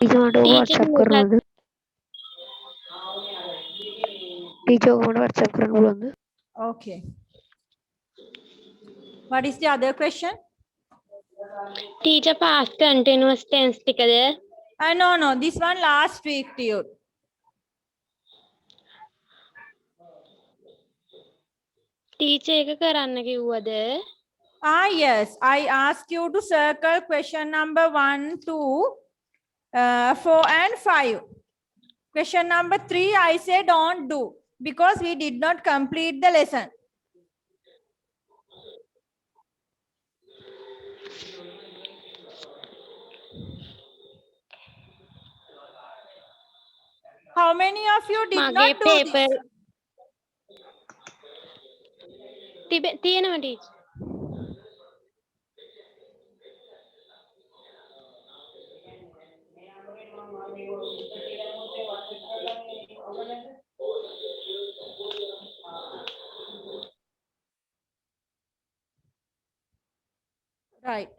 Teacher को WhatsApp करना है टीचर को व्हाट्सएप करना बोलना Okay. What is the other question? Teacher past continuous tense ටිකද? No. This one last week to you. Teacher එක කරන්න කිව්වද? Yes. I ask you to circle question number 1, 2, 4 and 5. Question number 3, I say don't do because we did not complete the lesson. How many of you did මගේ not do paper this? තියෙනවා teacher. Right.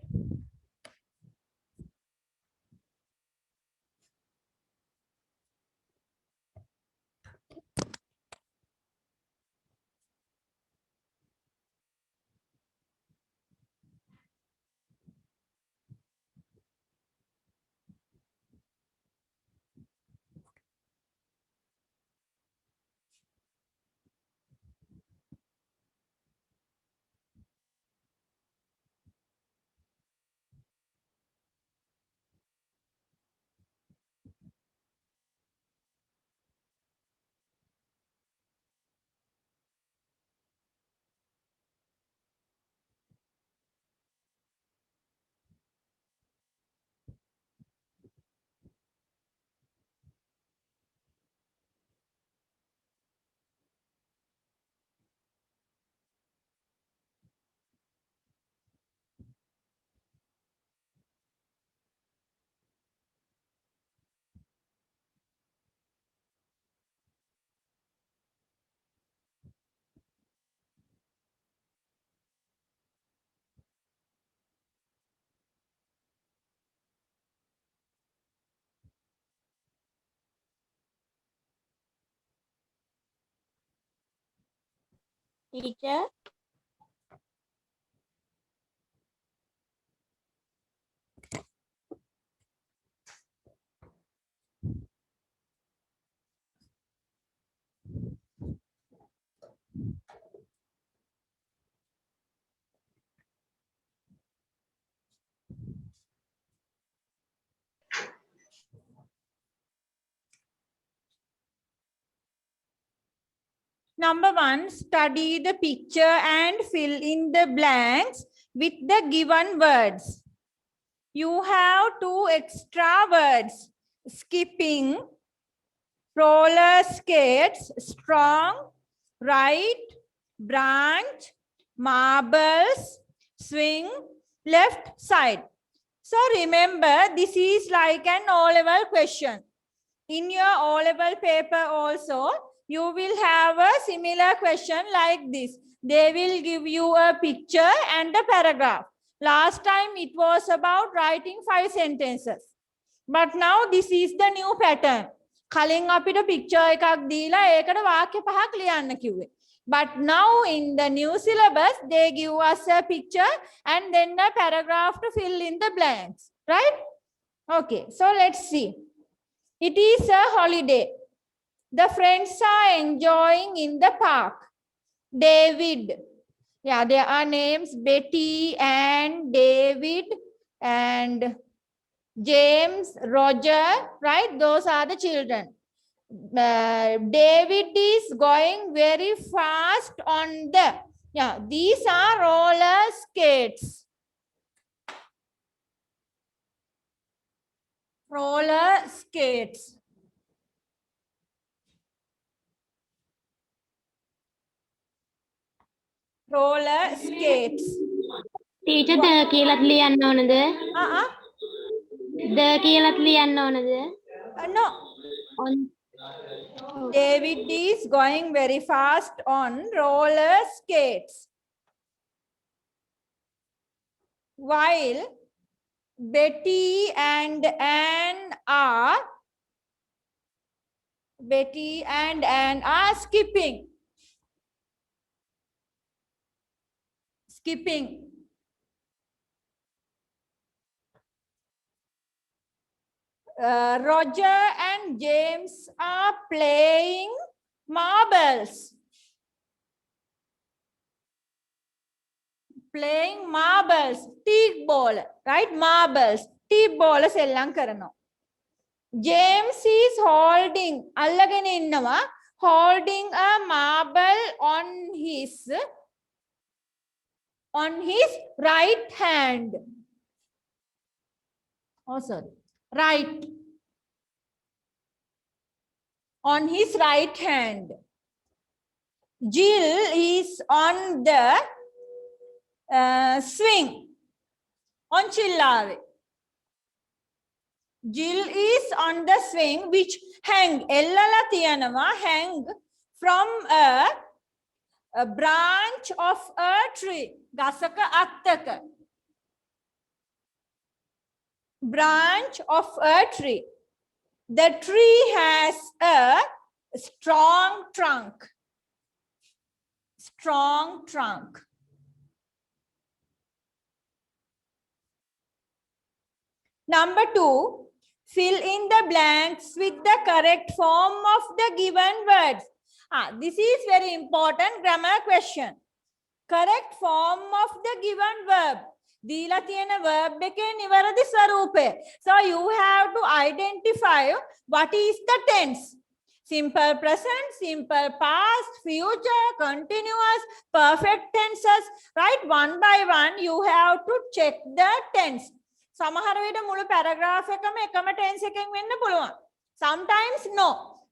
Teacher Number 1, study the picture and fill in the blanks with the given words. You have 2 extra words: skipping, roller skates, strong, right, branch, marbles, swing, left side. So remember, this is like an O-level question. In your O-level paper also, you will have a similar question like this. They will give you a picture and a paragraph. Last time it was about writing 5 sentences. But now this is the new pattern. කලින් අපිට picture එකක් දීලා ඒකට වාක්‍ය පහක් ලියන්න කිව්වේ. But now in the new syllabus, they give us a picture and then a paragraph to fill in the blanks. Right? Okay, so let's see. It is a holiday. The friends are enjoying in the park. David. Yeah, there are names Betty and David and James, Roger, right? Those are the children. David is going very fast on the, yeah, these are roller skates. Roller skates. Roller skates. teacher the කියලාත් ලියන්න ඕනද? the කියලාත් ලියන්න ඕනද? No. On David is going very fast on roller skates. While Betty and Anne are Betty and Anne are skipping. Skipping. Roger and James are playing marbles. Playing marbles. Teak ball. Right? Marbles. Teak ball sellan karano. James is holding. Allagene innava. Holding a marble on his right hand. Oh, sorry. Right. On his right hand. Jill is on the swing. On chillave. Jill is on the swing which hang. Ellala tiyanava hang from a branch of a tree. Gasaka attaka. Branch of a tree. The tree has a strong trunk. Strong trunk. Number 2, fill in the blanks with the correct form of the given words. This is very important grammar question. Correct form of the given verb. දීලා තියෙන verb එකේ නිවැරදි ස්වරූපය. So you have to identify what is the tense. Simple present, simple past, future, continuous, perfect tenses. Right? One by one you have to check the tense. සමහර විට මුළු paragraph එකම එකම tense එකෙන් වෙන්න පුළුවන්. Sometimes no.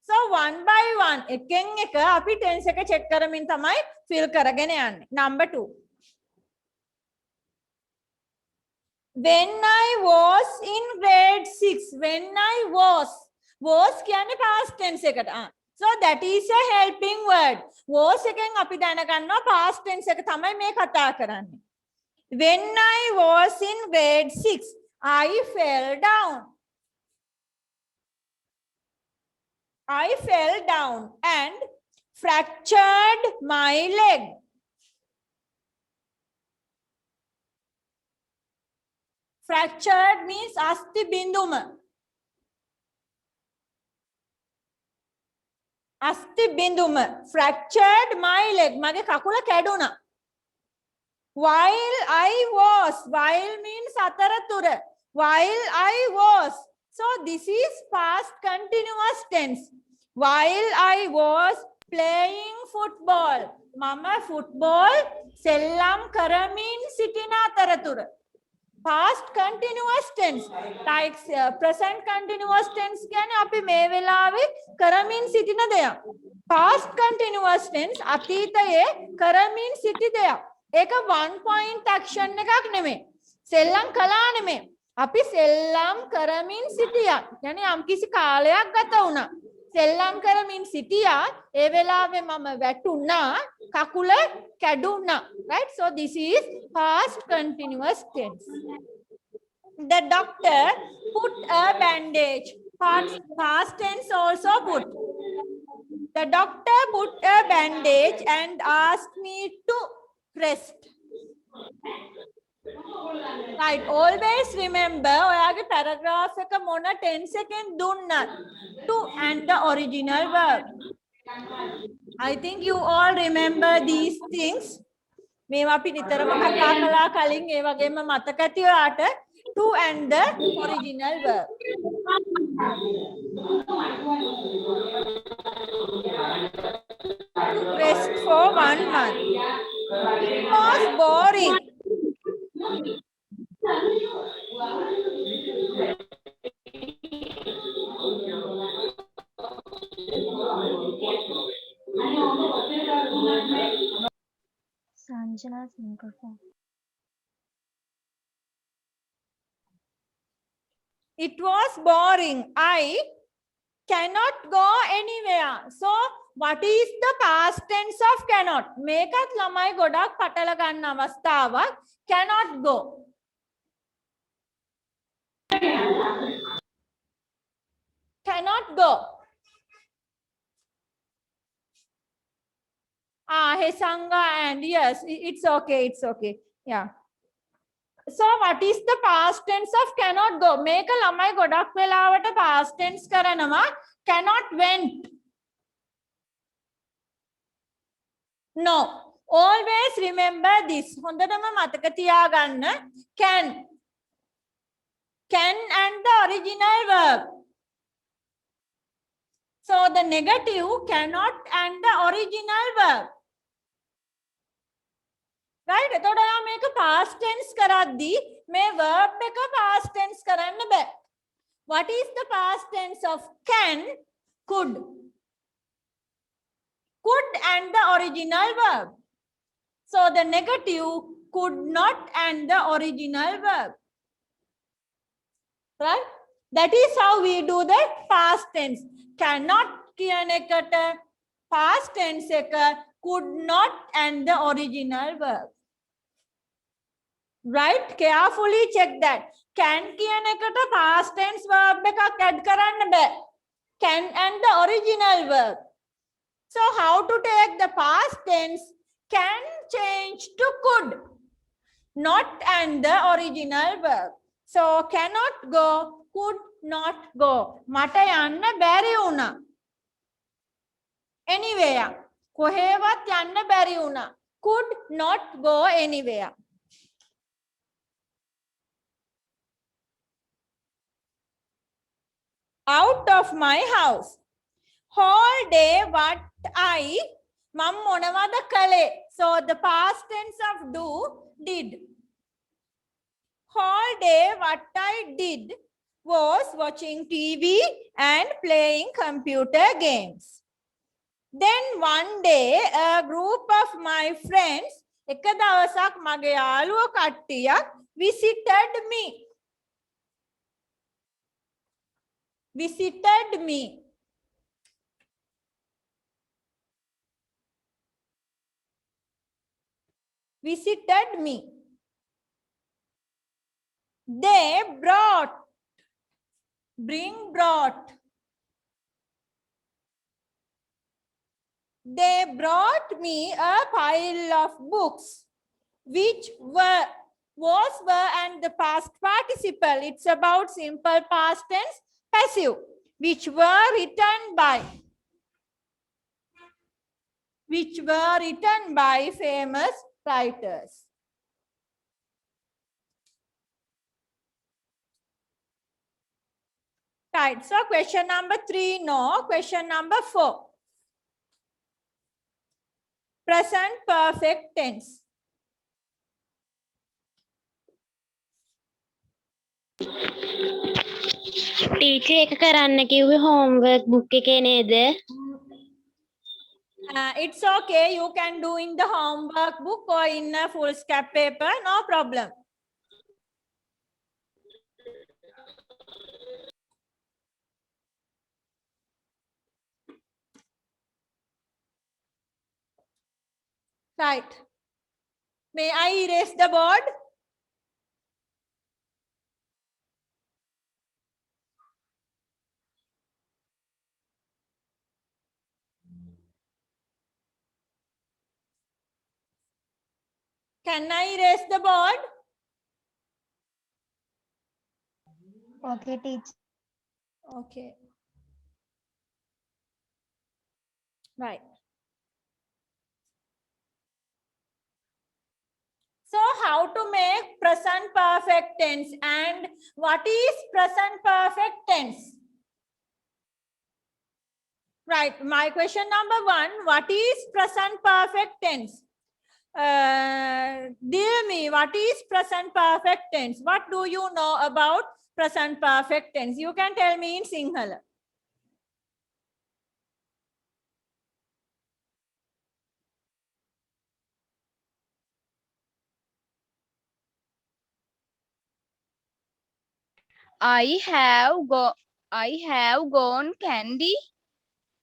So one by one එකෙන් එක අපි tense එක check කරමින් තමයි fill කරගෙන යන්නේ. Number 2. When I was in grade 6. When I was කියන්නේ past tense එකට. So that is a helping word. Was එකෙන් අපි දැනගන්නවා past tense එක තමයි මේ කතා කරන්නේ. When I was in grade 6, I fell down. I fell down and fractured my leg. Fractured means asti binduma. Asti binduma. Fractured my leg. Mage kakula kaduna. While I was. While means ataratura. While I was. So this is past continuous tense. While I was playing football. Mama football sellam karamin sitina ataratura. Past continuous tense. Like present continuous tense කියන්නේ අපි මේ වෙලාවේ කරමින් සිටින දෙයක්. Past continuous tense අතීතයේ කරමින් සිටි දෙයක්. ඒක one point action එකක් නෙමෙයි. සෙල්ලම් කළා නෙමෙයි. අපි සෙල්ලම් කරමින් සිටියා. يعني යම්කිසි කාලයක් ගත වුණා. සෙල්ලම් කරමින් සිටියා. ඒ වෙලාවේ මම වැටුණා. කකුල කැඩුණා. Right? So this is past continuous tense. The doctor put a bandage. Past tense also put. The doctor put a bandage and asked me to rest. Right. Always remember ඔයාගේ paragraph එක මොන tense එකෙන් දුන්නත් to and the original verb. I think you all remember these things. මේවා අපි නිතරම කතා කළා කලින් ඒ වගේම මතක ඇති ඔයාට to and the original verb. To rest for 1 month. It was boring. Sanjana's microphone. It was boring. I cannot go anywhere. So what is the past tense of cannot? මේකත් ළමයි ගොඩක් පටල ගන්න අවස්ථාවක්. Cannot go. cannot go. Hesanga and yes, it's okay, it's okay. Yeah. So what is the past tense of cannot go? Make a lamai godak velawata past tense karanama cannot went. No. Always remember this. Hondatama mataka tiyaganna can. Can and the original verb. So the negative cannot and the original verb. Right? එතකොට ඔයා මේක past tense කරද්දී මේ verb එක past tense කරන්න බෑ. What is the past tense of can? Could. Could and the original verb. So the negative could not and the original verb. Right? That is how we do the past tense. Cannot කියන එකට past tense එක could not and the original verb. Right? Carefully check that. Can කියන එකට past tense verb එකක් add කරන්න බෑ. Can and the original verb. So how to take the past tense? Can change to could. Not and the original verb. So cannot go, could not go. මට යන්න බැරි වුණා. Anywhere. කොහෙවත් යන්න බැරි වුණා. Could not go anywhere. Out of my house. Whole day what I මම මොනවද කළේ? So the past tense of do did. Whole day what I did was watching TV and playing computer games. Then one day a group of my friends එක දවසක් මගේ යාළුවෝ කට්ටියක් visited me. Visited me. Visited me. They brought. Brought. They brought me a pile of books, which were, and the past participle. It's about simple past tense, passive, which were written by. Which were written by famous writers. Right, so question number 3, no. Question number 4. Present perfect tense. Teacher එක කරන්න කිව්වේ homework book එකේ නේද? It's okay. You can do in the homework book or in a foolscap paper. No problem. Right. May I erase the board? Can I erase the board? Okay, teacher. Okay. Right. So how to make present perfect tense and what is present perfect tense? Right. My question number 1, what is present perfect tense? Dilmi, what is present perfect tense? What do you know about present perfect tense? You can tell me in Sinhala. I have gone candy.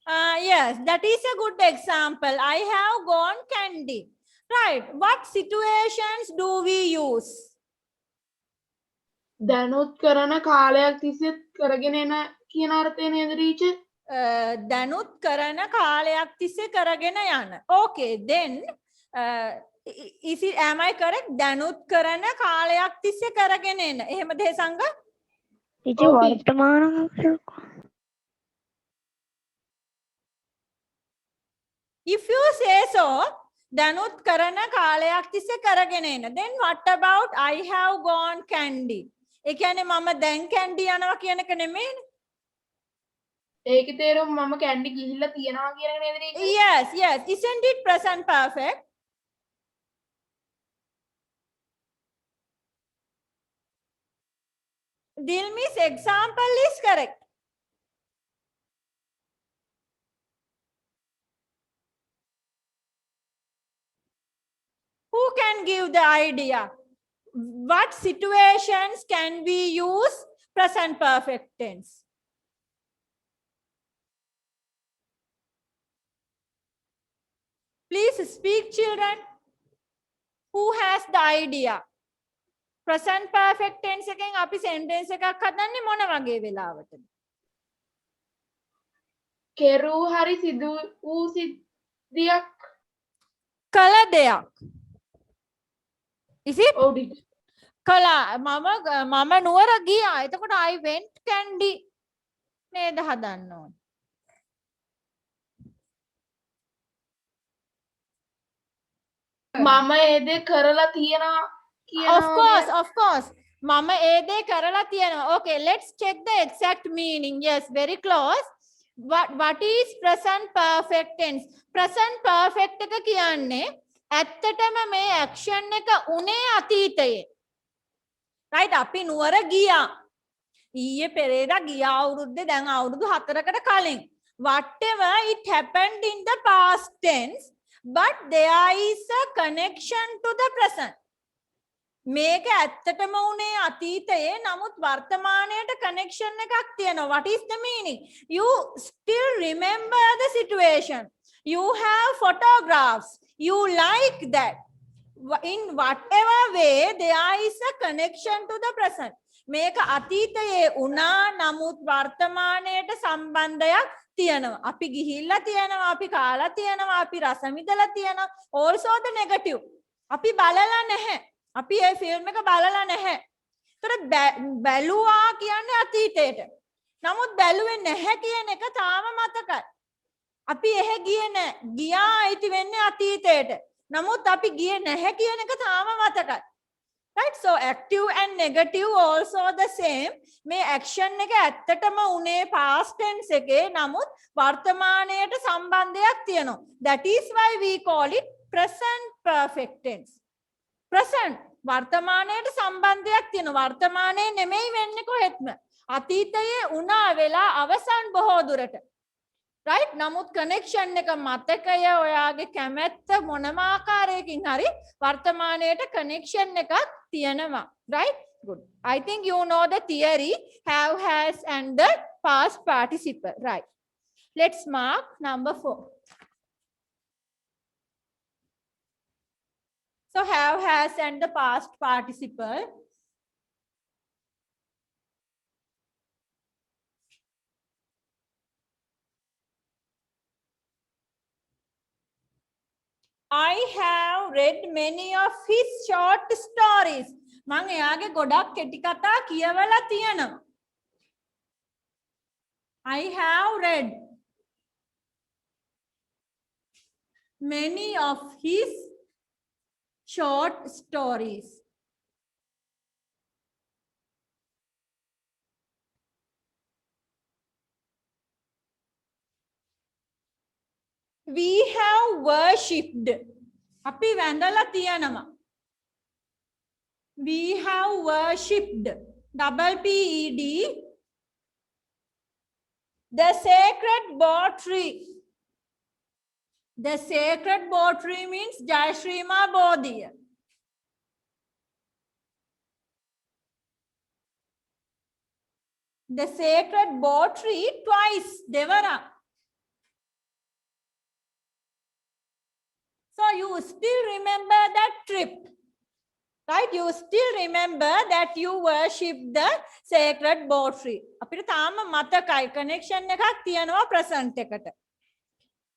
Yes, that is a good example. I have gone candy. Right. What situations do we use? දැනුත් කරන කාලයක් තිස්සේ කරගෙන එන කියන අර්ථය නේද teacher? දැනුත් කරන කාලයක් තිස්සේ කරගෙන යන. Okay, then is it, am I correct? දැනුත් කරන කාලයක් තිස්සේ කරගෙන එන. එහෙම දේසංග? ටීචර් වර්තමාන If you say so, දැනුත් කරන කාලයක් තිස්සේ කරගෙන එන. Then what about I have gone candy? ඒ කියන්නේ මම දැන් කැන්ඩි යනවා කියන එක නෙමෙයිනේ. ඒකේ තේරුම මම කැන්ඩි ගිහිල්ලා තියනවා කියන එක නේද teacher? Yes, yes. Isn't it present perfect? Dilmi's example is correct. Who can give the idea? What situations can we use present perfect tense? Please speak, children. Who has the idea? Present perfect tense එකෙන් අපි sentence එකක් හදන්නේ මොන වගේ වෙලාවටද? කෙරූ හරි සිදු වූ සිද්ධියක්. කළ දෙයක්. Is it? ඔව් ටීචර්. කළා මම නුවර ගියා. එතකොට I went candy නේද හදන්න ඕනේ. මම ඒ දේ කරලා තියනවා කියනවා. Of course. Mama ඒ දේ කරලා තියෙනවා. Okay, let's check the exact meaning. Yes, very close. What is present perfect tense? Present perfect එක කියන්නේ ඇත්තටම මේ action එක උනේ අතීතයේ. Right? අපි නුවර ගියා. ඊයේ පෙරේදා ගියා අවුරුද්දේ දැන් අවුරුදු 4කට කලින්. Whatever it happened in the past tense, but there is a connection to the present. මේක ඇත්තටම උනේ අතීතයේ නමුත් වර්තමානයට connection එකක් තියෙනවා. What is the meaning? You still remember the situation. You have photographs. You like that. In whatever way there is a connection to the present. මේක අතීතයේ උනා නමුත් වර්තමානයට සම්බන්ධයක් තියෙනවා. අපි ගිහිල්ලා තියෙනවා, අපි කාලා තියෙනවා, අපි රස විඳලා තියෙනවා. Also the negative. අපි බලලා නැහැ. අපි ඒ ෆිල්ම් එක බලලා නැහැ. ඒතර බැලුවා කියන්නේ අතීතයට. නමුත් බැලුවේ නැහැ කියන එක තාම මතකයි. අපි එහෙ ගියේ නැහැ. ගියා අයිති වෙන්නේ අතීතයට. නමුත් අපි ගියේ නැහැ කියන එක තාම මතකයි. Right? So active and negative also the same. මේ action එක ඇත්තටම උනේ past tense එකේ නමුත් වර්තමානයට සම්බන්ධයක් තියෙනවා. That is why we call it present perfect tense. Present වර්තමානයට සම්බන්ධයක් තියෙනවා. වර්තමානයේ නෙමෙයි වෙන්නේ කොහෙත්ම. අතීතයේ උනා වෙලා අවසන් බොහෝ දුරට. Right? නමුත් connection එක මතකය ඔයාගේ කැමැත්ත මොනම ආකාරයකින් හරි වර්තමානයට connection එකක් තියෙනවා. Right? Good. I think you know the theory have, has and the past participle. Right. Let's mark number 4. So have, has and the past participle. I have read many of his short stories. මම එයාගේ ගොඩක් කෙටි කතා කියවලා තියෙනවා. I have read many of his short stories. We have worshipped. අපි වැඳලා තියනවා. We have worshipped. Double PED. The sacred bow tree. The sacred bow tree means Jayashrima Bodhiya. The sacred bow tree twice. Devara. So you still remember that trip. right? You still remember that you worship the sacred boar tree. අපිට තාම මතකයි connection එකක් තියෙනවා present එකට.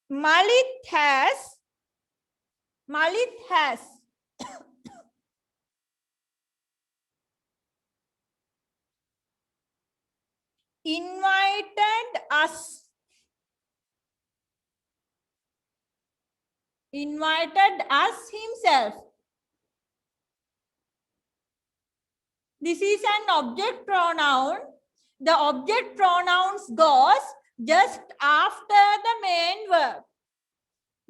Malit has invited us himself. This is an object pronoun. The object pronouns goes just after the main verb.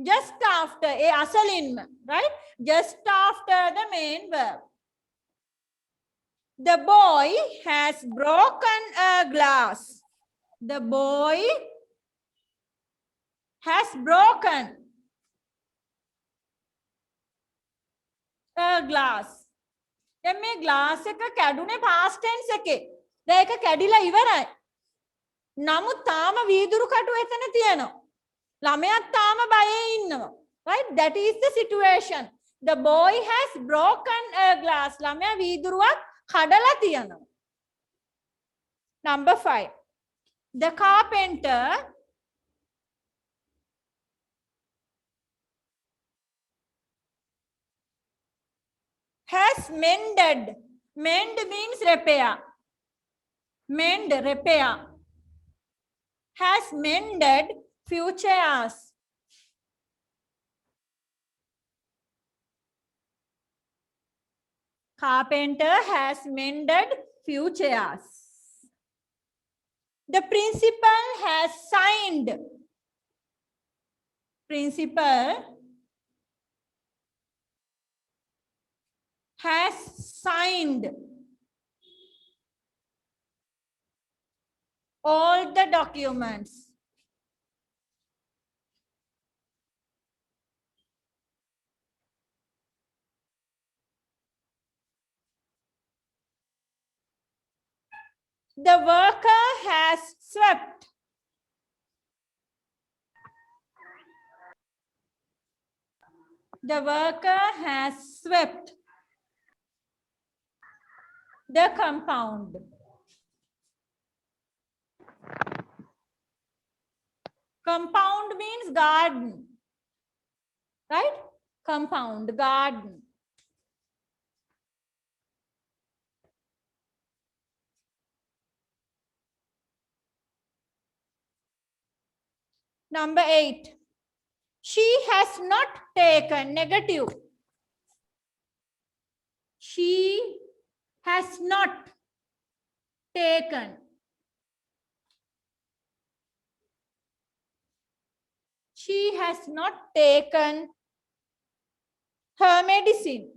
Just after a asalinma, right? Just after the main verb. The boy has broken a glass. The boy has broken a glass. දැන් මේ glass එක කැඩුනේ past tense එකේ. දැන් ඒක කැඩිලා ඉවරයි. නමුත් තාම වීදුරු කටු එතන තියෙනවා. ළමයාත් තාම බයේ ඉන්නවා. Right? That is the situation. The boy has broken a glass. ළමයා වීදුරුවක් කඩලා තියෙනවා. Number 5. The carpenter has mended. Mend means repair. Mend, repair. Has mended few chairs. Carpenter has mended few chairs. The principal has signed. Principal has signed all the documents. The worker has swept. The worker has swept the compound. Compound means garden, right? Compound, garden. Number 8. She has not taken, negative. She has not taken. She has not taken her medicine.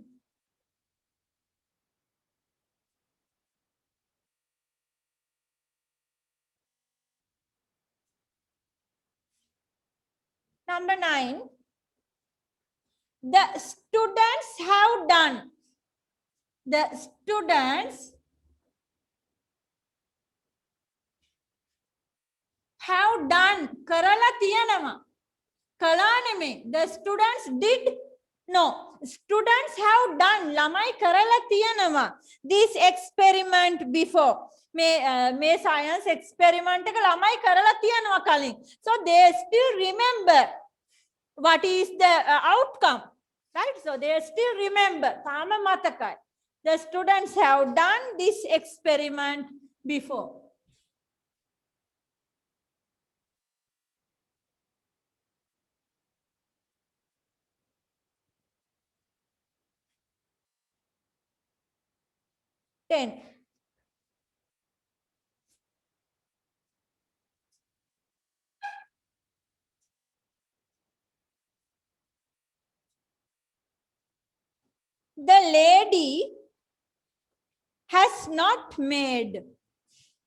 Number 9. The students have done. The students have done. කරලා තියෙනවා. කළා නෙමෙයි. The students did. No. Students have done. ළමයි කරලා තියෙනවා. This experiment before. මේ science experiment එක ළමයි කරලා තියෙනවා කලින්. So they still remember what is the outcome. Right? So they still remember. තාම මතකයි. The students have done this experiment before. Ten. The lady has not made.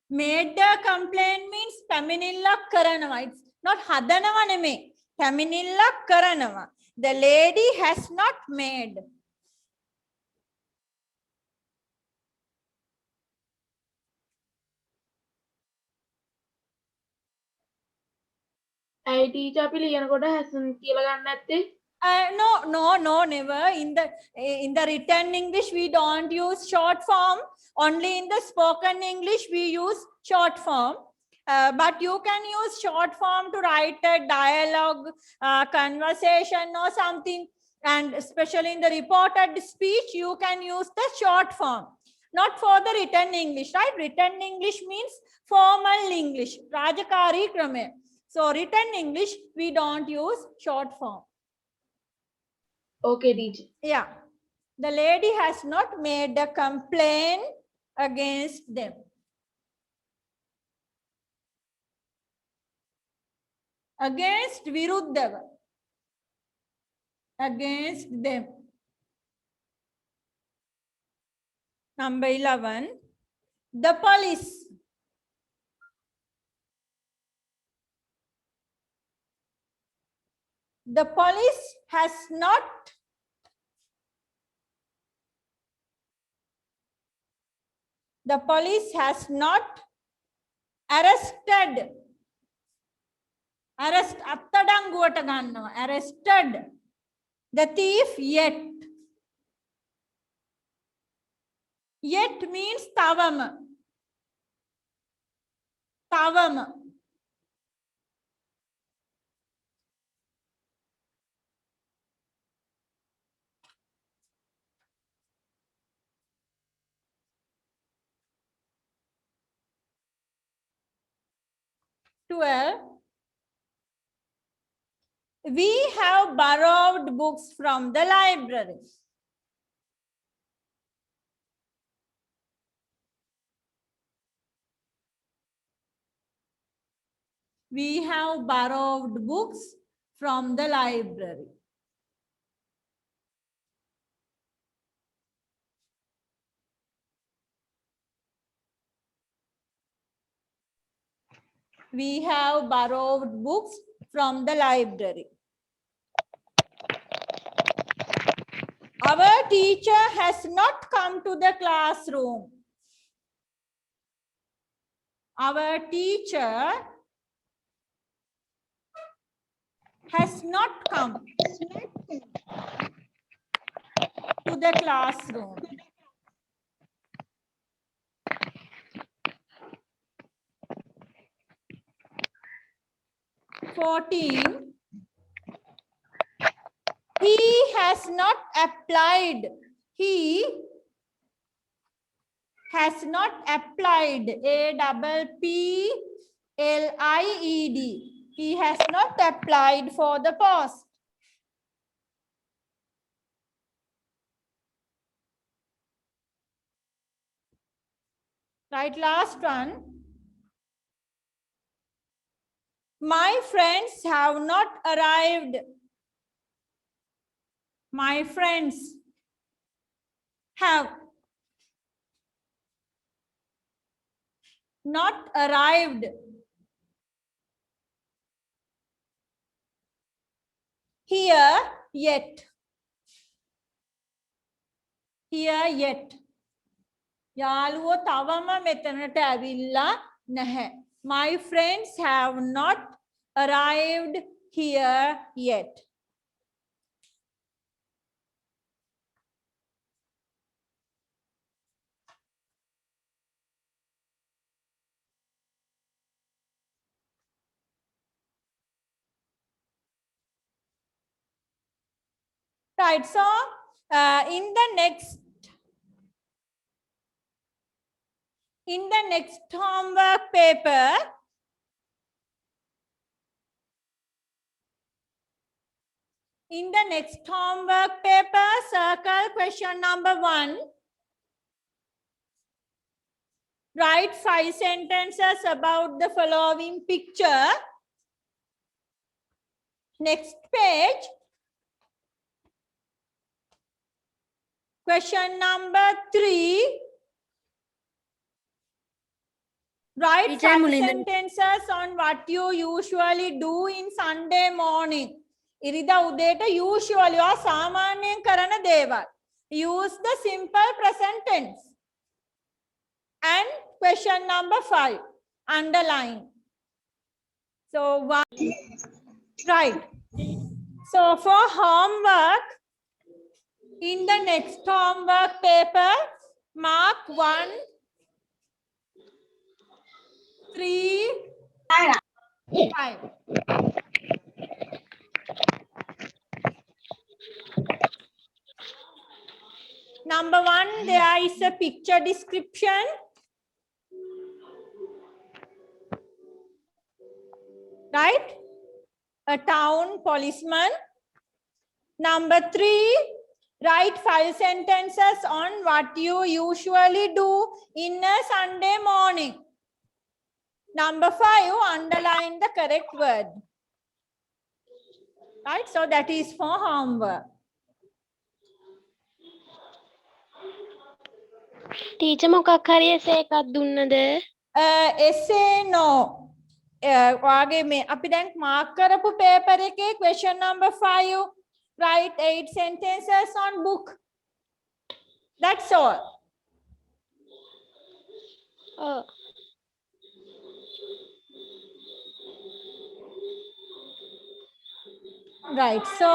Made a complaint means පැමිණිල්ලක් කරනවා. It's not හදනවා නෙමෙයි. පැමිණිල්ලක් කරනවා. The lady has not made. ඇයි teacher අපි ලියනකොට hasn't කියලා ගන්න නැත්තේ? No, never. In the written English, we don't use short form. Only in the spoken English, we use short form. But you can use short form to write a dialogue, conversation or something. And especially in the reported speech, you can use the short form. Not for the written English, right? Written English means formal English. Rajakari krame. So written English, we don't use short form. Okay, teacher. Yeah. The lady has not made a complaint against them. Against Viruddhava. Against them. Number 11. The police. The police has not arrested. Arrested the thief yet. Yet means tavam. Tavam. We have borrowed books from the library. We have borrowed books from the library. We have borrowed books from the library. Our teacher has not come to the classroom. Our teacher has not come to the classroom. He has not applied. He has not applied. APPLIED. He has not applied for the post. Right, last one. My friends have not arrived. My friends have not arrived. Here yet. Here yet. යාළුවෝ තවම මෙතනට ඇවිල්ලා නැහැ. My friends have not arrived here yet. Right, so in the next homework paper, circle question number 1. Write 5 sentences about the following picture. Next page. Question number 3. Write 5 sentences on what you usually do in Sunday morning. Irida udeta usually or samanyen karana දේවල්. Use the simple present tense. And question number 5. Underline. So one. Right. So for homework, in the next homework paper, mark 1, 3, 5. Number 1, there is a picture description. Right? A town policeman. Number 3, write 5 sentences on what you usually do in a Sunday morning. Number 5, underline the correct word. Right? So that is for homework. Teacher මොකක් හරි essay එකක් දුන්නද? Essay no. ඔයාගේ මේ අපි දැන් mark කරපු paper එකේ question number 5, write 8 sentences on book. That's all. ඔව්. Right. So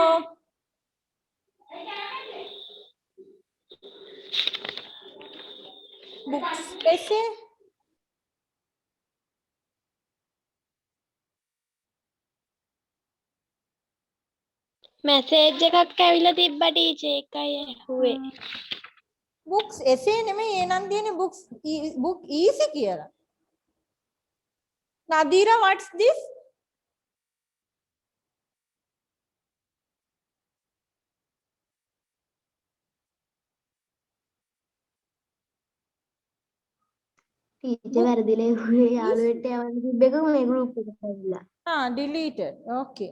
books essay. Message එකක් ඇවිල්ලා තිබ්බා ටීචර් ඒකයි ඇහුවේ. Books essay නෙමෙයි ඒ නම් තියෙන්නේ book easy කියලා. Nadira, what's this? ටීචර් වැරදිලා එහුවේ යාළුවෙක්ට යවන්න තිබ්බ එක මේ group එකට ඇවිල්ලා. Deleted. Okay.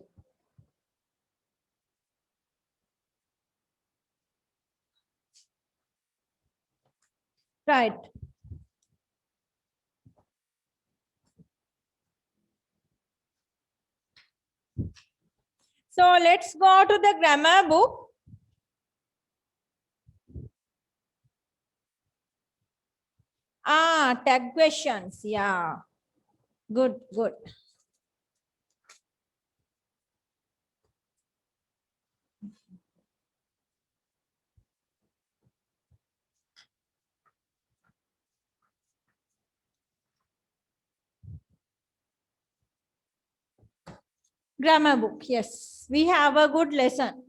Right. So let's go to the grammar book. Tag questions. Yeah. Good, good. Grammar book. Yes, we have a good lesson.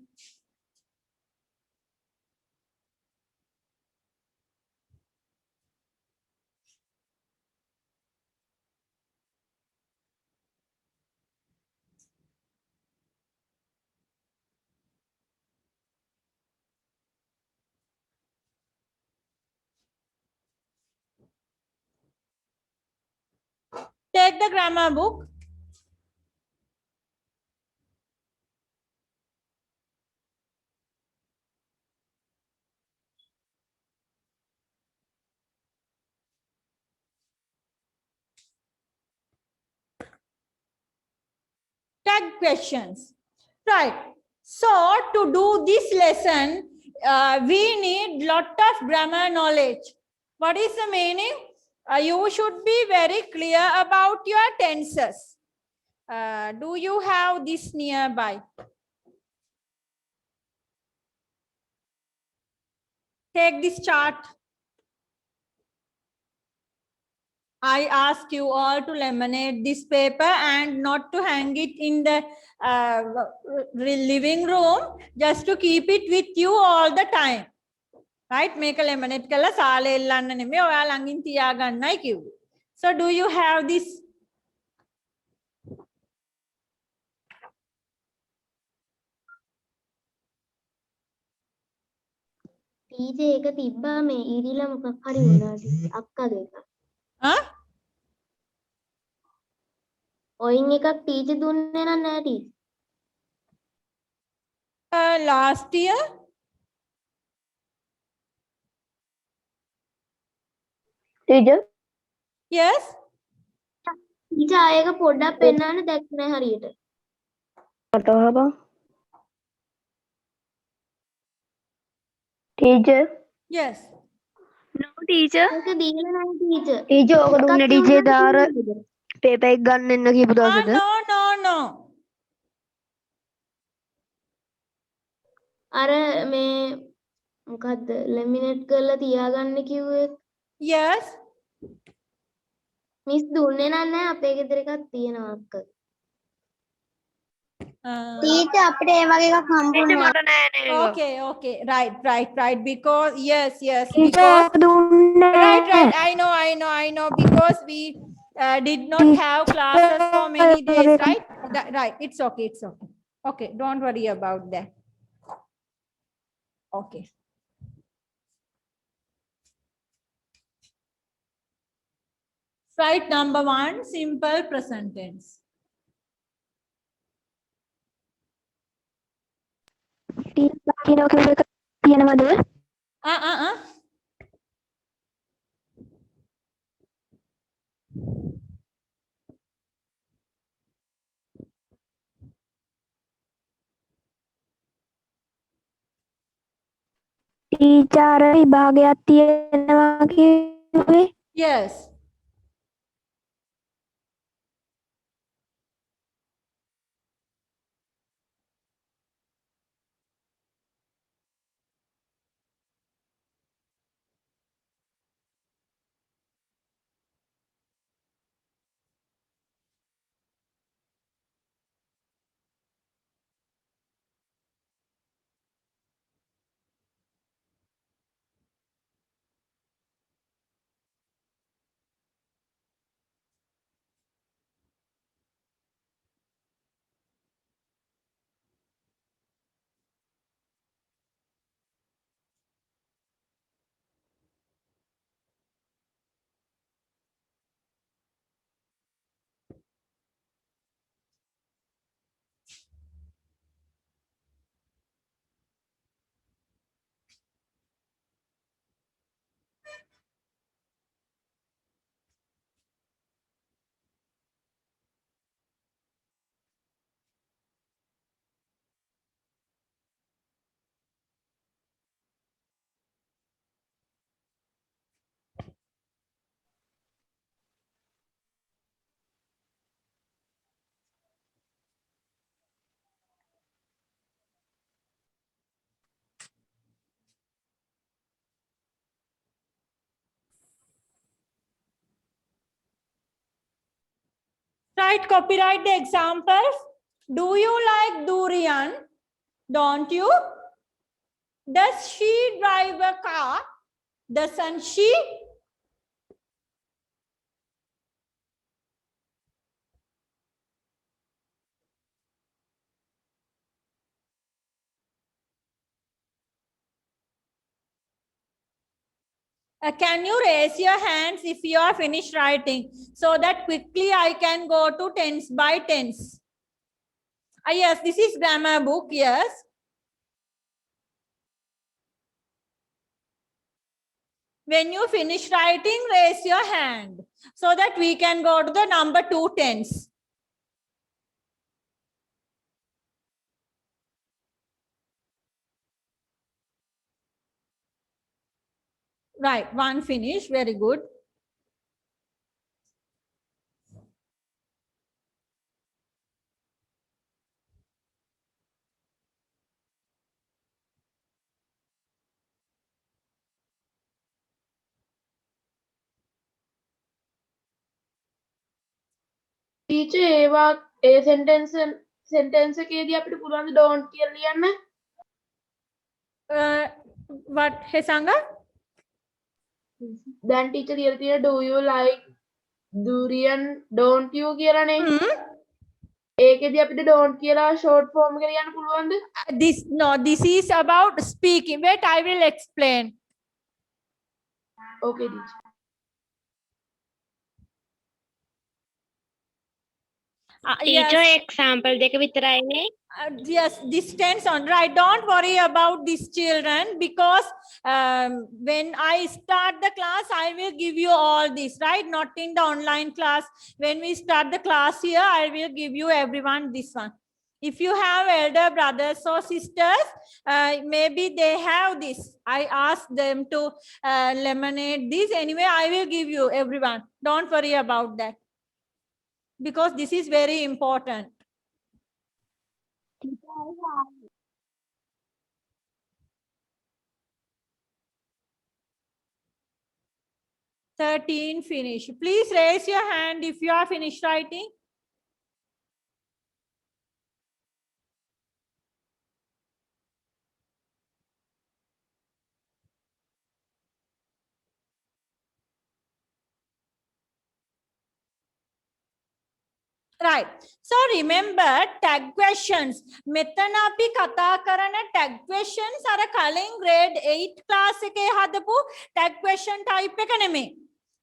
Take the grammar book. Tag questions. Right. So to do this lesson, we need lot of grammar knowledge. What is the meaning? You should be very clear about your tenses. Do you have this nearby? Take this chart. I ask you all to laminate this paper and not to hang it in the living room, just to keep it with you all the time. Right? Make a laminate kala saale ellanna neme oya langin tiya gannai kiwwe. So do you have this? Teacher ඒක තිබ්බා මේ ඊරිලා මොකක් හරි වුණාද අක්කගේ එක. Huh? ඔයින් එකක් teacher දුන්නේ නම් නෑ teacher. Last year? Teacher Yes. Teacher ආයෙක පොඩ්ඩක් පෙන්නන්න දැක්කේ නෑ හරියට. අතවහපන්. Teacher Yes. no ටීචර් ඒක දීලා නෑ ටීචර්. ටීචර් ඔක දුන්නේ ටීචර් දාර පේපර් එක ගන්න එන්න කියපු දවසට. No, no, no. අර මේ මොකද්ද ලැමිනේට් කරලා තියාගන්න කිව්වේ Yes. මිස් දුන්නේ නැහැ අපේ ගෙදර එකක් තියෙනවා අක්ක. ටීචර් අපිට ඒ වගේ එකක් හම්බුනේ මට නෑ නේද? Okay, okay, right. Because yes, teacher because දුන්නේ right. I know. Because we did not have classes for many days, right? Right. It's okay. Okay, don't worry about that. Okay. Write number 1, simple present tense. Teacher කියනවා කිව්ව එක තියෙනවද? Teacher විභාගයක් තියෙනවා කිව්වේ. Yes. Right, copyright the examples. Do you like durian? Don't you? Does she drive a car? Doesn't she? Can you raise your hands if you are finished writing so that quickly I can go to tens by tens? Yes, this is grammar book, yes. When you finish writing, raise your hand so that we can go to the number 2 tens. Right, one finish, very good. Teacher ඒවා ඒ sentence එකේදී අපිට පුළුවන් don't කියලා ලියන්න. What, Hesanga? දැන් teacher ලියලා තියෙන do you like durian don't you කියලානේ. ඒකෙදී අපිට don't කියලා short form එක ලියන්න පුළුවන්ද? This is about speaking. Wait, I will explain. Okay, teacher. Teacher Yes. Example දෙක විතරයිනේ. Yes, this tense on, right? Don't worry about these children because when I start the class, I will give you all this, right? Not in the online class. When we start the class here, I will give you everyone this one. If you have elder brothers or sisters, maybe they have this. I asked them to laminate this. Anyway, I will give you everyone. Don't worry about that. Because this is very important. 13 finish. Please raise your hand if you are finished writing. Right. So remember tag questions. මෙතන අපි කතා කරන tag questions අර කලින් grade 8 class එකේ හදපු tag question type එක නෙමෙයි.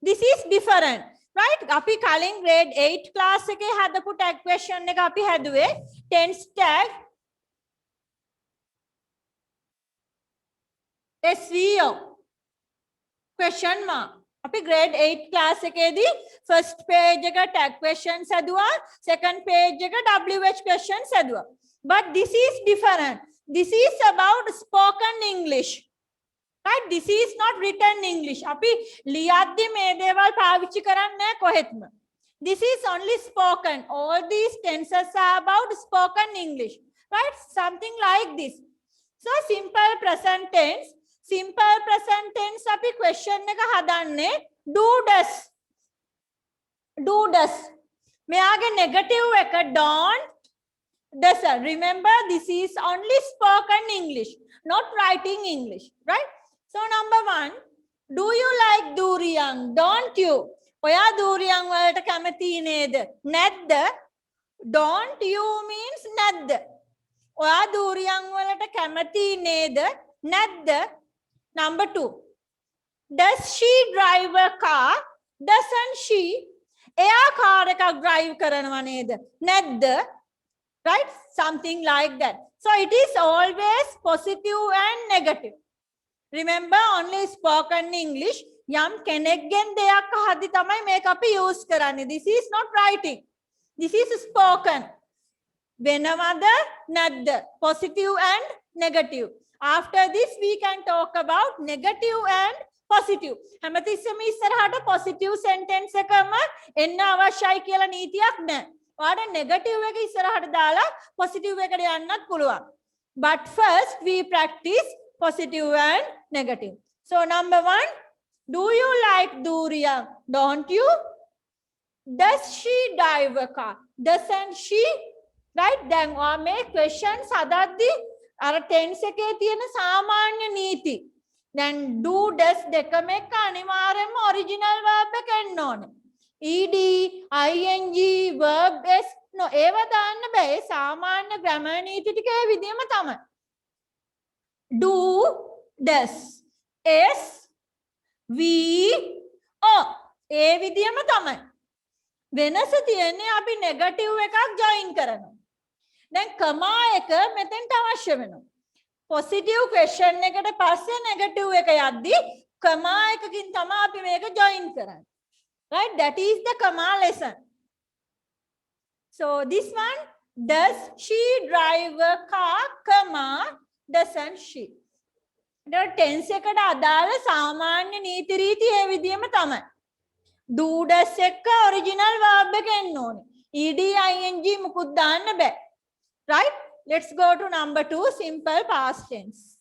This is different. Right? අපි කලින් grade 8 class එකේ හදපු tag question එක අපි හැදුවේ tense tag SVO question mark. අපි grade 8 class එකේදී first page එක tag questions හැදුවා, second page එක WH questions හැදුවා. But this is different. This is about spoken English. Right? This is not written English. අපි ලියද්දි මේ දේවල් පාවිච්චි කරන්නේ නැහැ කොහෙත්ම. This is only spoken. All these tenses are about spoken English. Right? Something like this. So simple present tense. Simple present tense අපි question එක හදන්නේ do does. Do does. මෙයාගේ negative එක don't does. Remember this is only spoken English, not writing English, right? So number 1, do you like durian? Don't you? ඔයා durian වලට කැමති නේද? නැද්ද? Don't you means නැද්ද? ඔයා durian වලට කැමති නේද? නැද්ද? Number 2, does she drive a car? Doesn't she? එයා car එකක් drive කරනව නේද? නැද්ද? Right? Something like that. So it is always positive and negative. Remember only spoken English. යම් කෙනෙක්ගෙන් දෙයක් අහද්දි තමයි මේක අපි use කරන්නේ. This is not writing. This is spoken. වෙනවද නැද්ද? Positive and negative. After this we can talk about negative and positive. හැමතිස්සෙම ඉස්සරහට positive sentence එකම එන්න අවශ්‍යයි කියලා නීතියක් නැහැ. ඔයාලට negative එක ඉස්සරහට දාලා positive එකට යන්නත් පුළුවන්. But first we practice positive and negative. So number 1, do you like durian? Don't you? Does she drive a car? Doesn't she? Right? Then ඔයා මේ questions හදද්දි අර tense එකේ තියෙන සාමාන්‍ය නීති. දැන් do does දෙකම එක්ක අනිවාර්යයෙන්ම original verb එක එන්න ඕනේ. ed ing verb s no ඒව දාන්න බෑ. ඒ සාමාන්‍ය grammar නීති ටික ඒ විදිහම තමයි. do does s v o ඒ විදිහම තමයි. වෙනස තියෙන්නේ අපි negative එකක් join කරනවා. දැන් කමා එක මෙතෙන්ට අවශ්‍ය වෙනවා. positive question එකට පස්සේ negative එක යද්දි කමා එකකින් තමයි අපි මේක join කරන්නේ. Right? That is the comma lesson. So this one, does she drive a car, comma, doesn't she? ඊට tense එකට අදාළ සාමාන්‍ය නීති රීති ඒ විදිහම තමයි. do does එක original verb එක එන්න ඕනේ. ed ing මුකුත් දාන්න බෑ. Right? Let's go to number 2, simple past tense.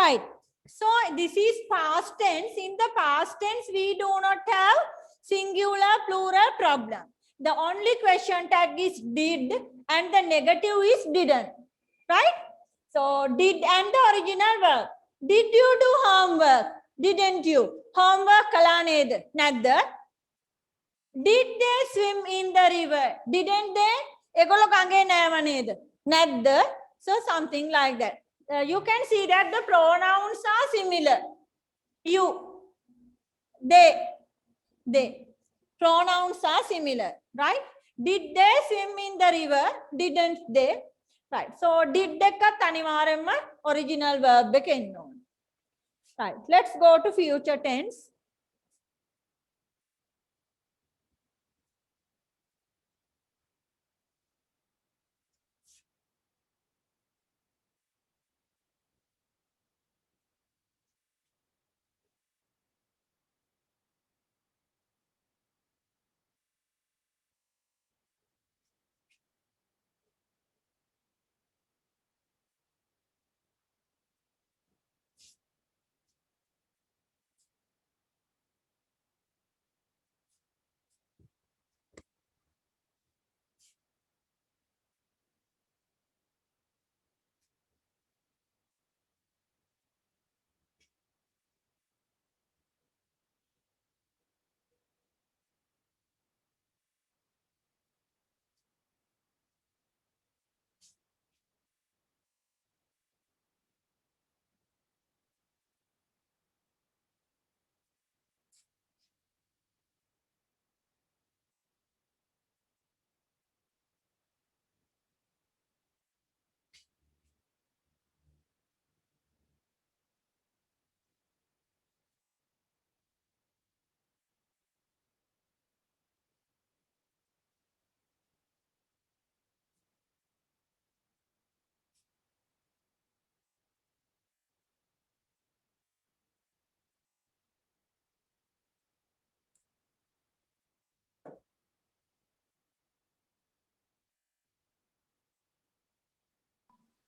Right. So this is past tense. In the past tense, we do not have singular plural problem. The only question tag is did and the negative is didn't. Right? So did and the original verb. Did you do homework? Didn't you? Homework kala neda? Nadda. Did they swim in the river? Didn't they? Egolo gange nෑම නේද? නැද්ද? So something like that. You can see that the pronouns are similar. You, they. Pronouns are similar, right? Did they swim in the river? Didn't they? Right. So did එකත් අනිවාර්යයෙන්ම original verb එක එන්න ඕන. Right. Let's go to future tense.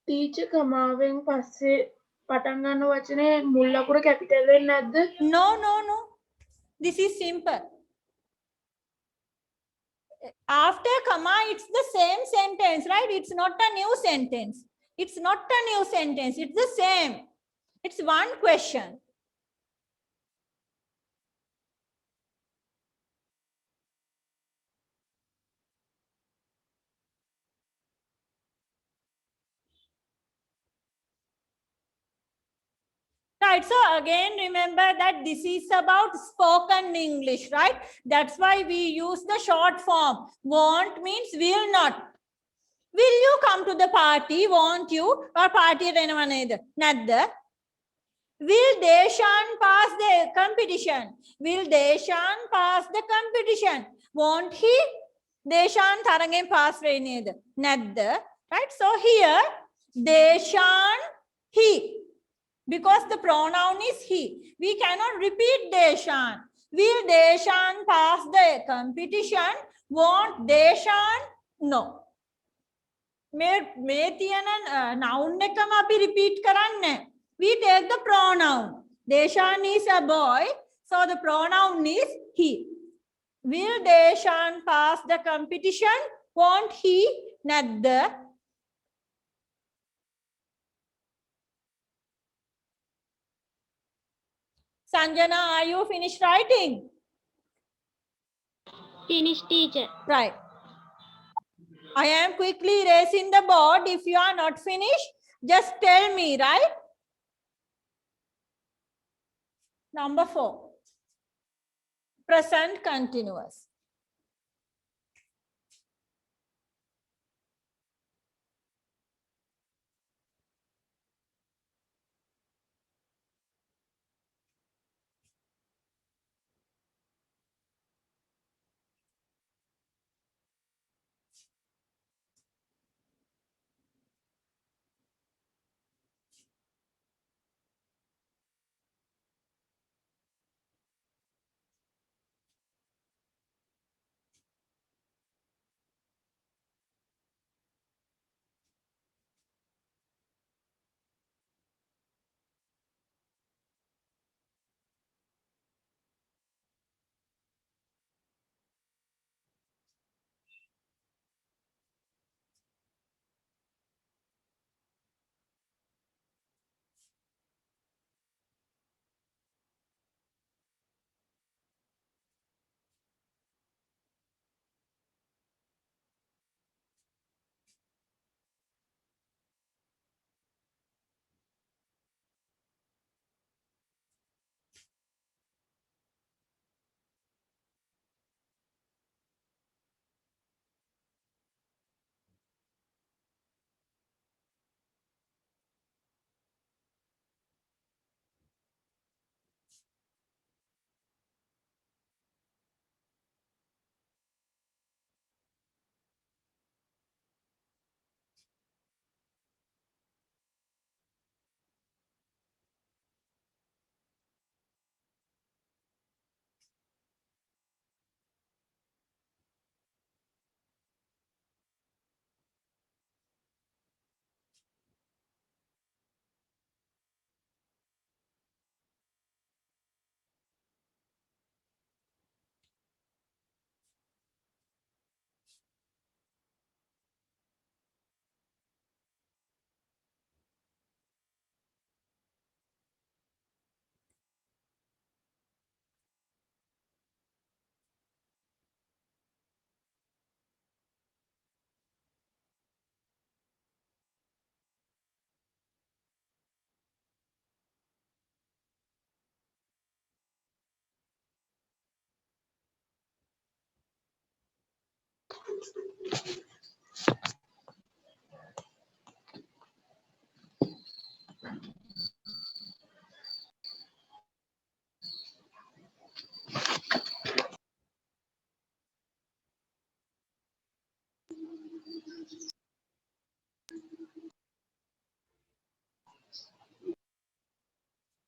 Teacher කමාවෙන් පස්සේ පටන් ගන්න වචනේ මුල් අකුර කැපිටල් වෙන්නේ නැද්ද? No. This is simple. After comma, it's the same sentence, right? It's not a new sentence. It's the same. It's one question. Right, so again, remember that this is about spoken English, right? That's why we use the short form. Won't means will not. Will you come to the party? Won't you? Or party Nadda. Will Deshan pass the competition? Will Deshan pass the competition? Won't he? Deshan Tharangen pass Nadda. Right? So here, Deshan, he. Because the pronoun is he. We cannot repeat Deshan. Will Deshan pass the competition? Won't Deshan? No. මේ තියෙන noun එකම අපි repeat කරන්නේ. We take the pronoun. Deshan is a boy, so the pronoun is he. Will Deshan pass the competition? Won't he? නැද්ද? Sanjana, are you finished writing? Finish, teacher. Right. I am quickly erasing the board. If you are not finished, just tell me, right? Number 4. Present continuous.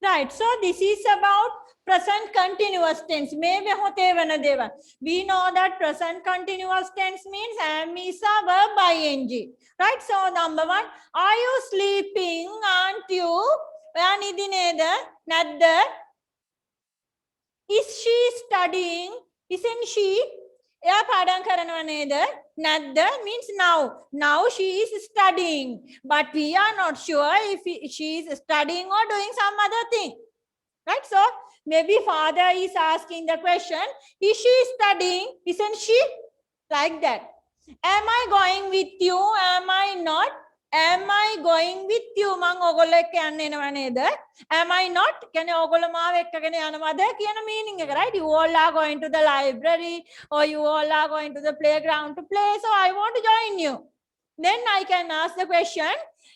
Right. So this is about present continuous tense. Maybe we know that present continuous tense means am is a verb ing. Right. So number one, are you sleeping? Aren't you? Is she studying? Isn't she? Yeah, padang karanwa neda. Nadda means now. Now she is studying. But we are not sure if she is studying or doing some other thing. Right? So maybe father is asking the question, is she studying? Isn't she? Like that. Am I going with you? Am I not? Am I going with you? Mang ogole kyanne enawa neda? Am I not? Kene ogole maawa ekkagena yanawada kiyana meaning එක, right? You all are going to the library or you all are going to the playground to play, so I want to join you. Then I can ask the question,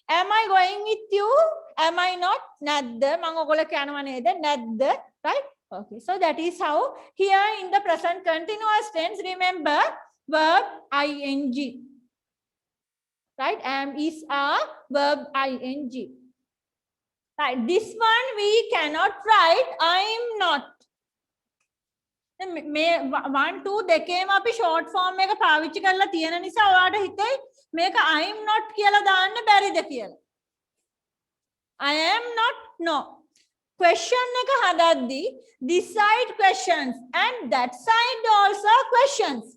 am I going with you? Am I not? Nadda mang ogole kyanwa neda? Nadda, right? Okay, so that is how here in the present continuous tense, remember verb ing. Right? Am is a verb ing. Right. This one we cannot write I'm not. මේ 1 2 දෙකේම අපි short form එක පාවිච්චි කරලා තියෙන නිසා ඔයාලට හිතේ මේක I'm not කියලා දාන්න බැරිද කියලා. I am not, no. Question එක හදද්දී this side questions and that side also questions.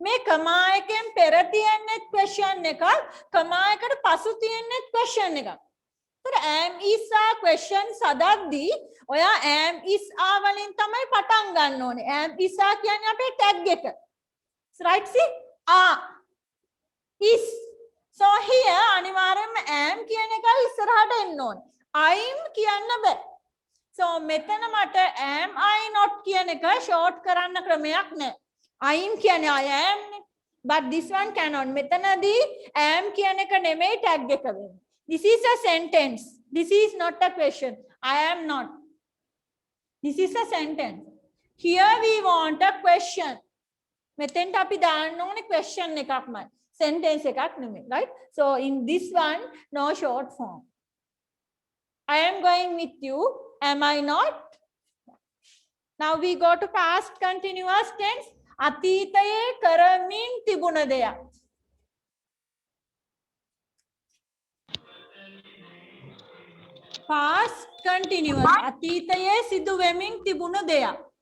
මේ කමා එකෙන් පෙර තියෙන්නේ question එකක්, කමා එකට පසු තියෙන්නේ question එකක්. तर am is a question සදද්දී ඔයා am is a වලින් තමයි පටන් ගන්න ඕනේ. am is a කියන්නේ අපේ tag එක. right? See? is. So here අනිවාර්යයෙන්ම am කියන එක ඉස්සරහට එන්න ඕනේ. I'm කියන්න බෑ. So මෙතන මට am I not කියන එක short කරන්න ක්‍රමයක් නැහැ. I'm කියන්නේ I am. But this one cannot. මෙතනදී am කියන එක නෙමෙයි tag එක වෙන්නේ. This is a sentence. This is not a question. I am not. This is a sentence. Here we want a question. මෙතෙන්ට අපි දාන්න ඕනේ question එකක්මයි. Sentence එකක් නෙමෙයි. Right? So in this one, no short form. I am going with you. Am I not? Now we go to past continuous tense. අතීතයේ කරමින් තිබුණ දෙයක්. Past continuous. අතීතයේ සිදු වෙමින් තිබුණ දෙයක්.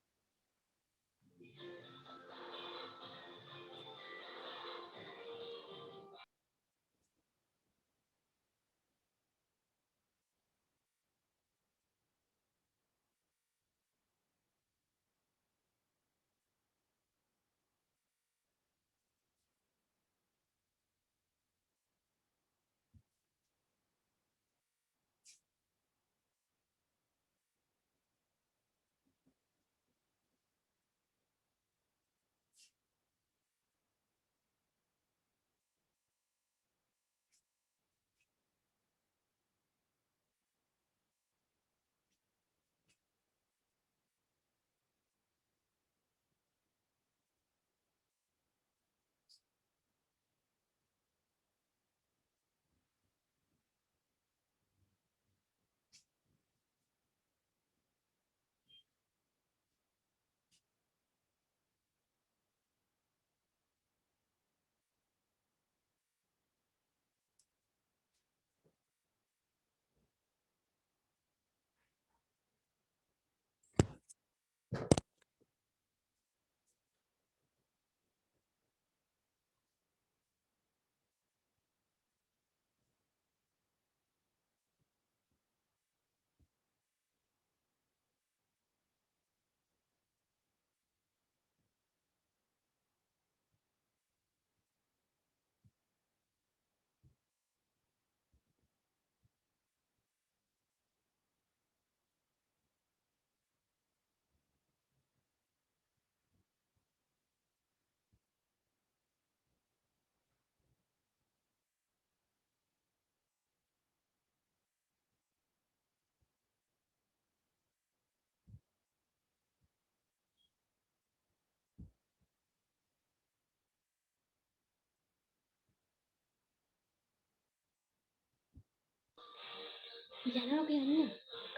යනවා කියන්නේ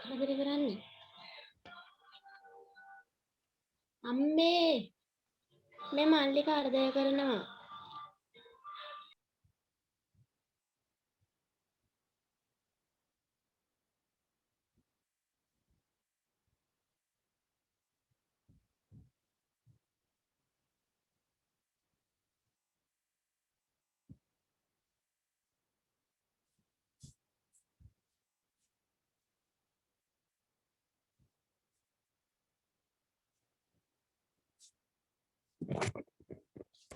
කරදර කරන්නේ. අම්මේ මේ මල්ලි කරදර කරනවා.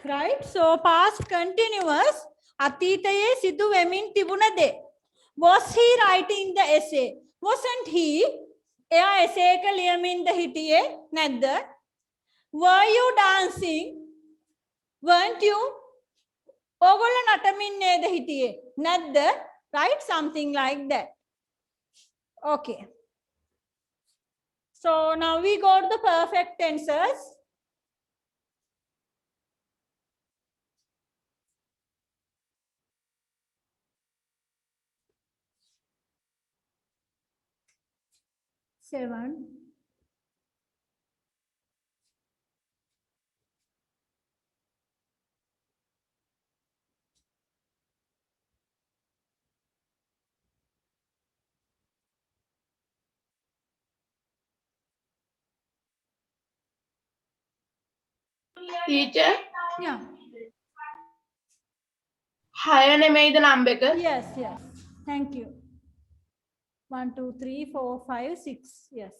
Right? So past continuous. අතීතයේ සිදු වෙමින් තිබුණ දේ. Was he writing the essay? Wasn't he? එයා essay එක ලියමින්ද හිටියේ නැද්ද? Were you dancing? Weren't you? ඕගොල්ලෝ නටමින් නේද හිටියේ නැද්ද? Right? Something like that. Okay. So now we go to the perfect tenses. Seven. Teacher, Yeah. 6 නෙමෙයිද number එක? Yes, yes. Thank you. 1, 2, 3, 4, 5, 6. Yes.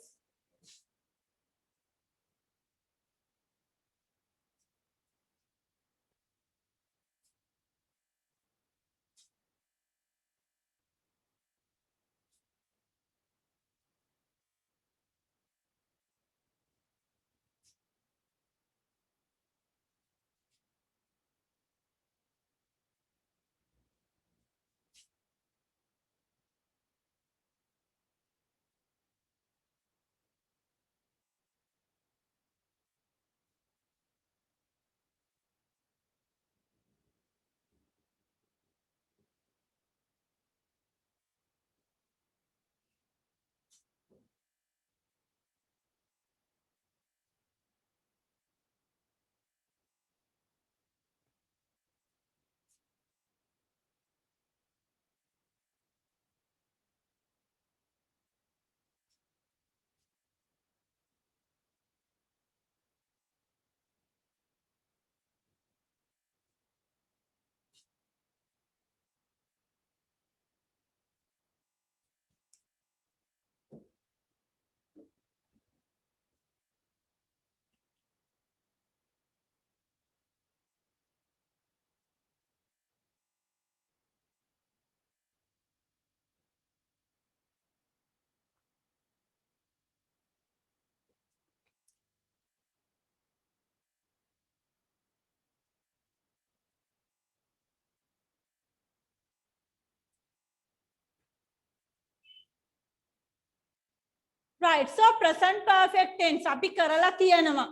Right. So present perfect tense. අපි කරලා තියෙනවා.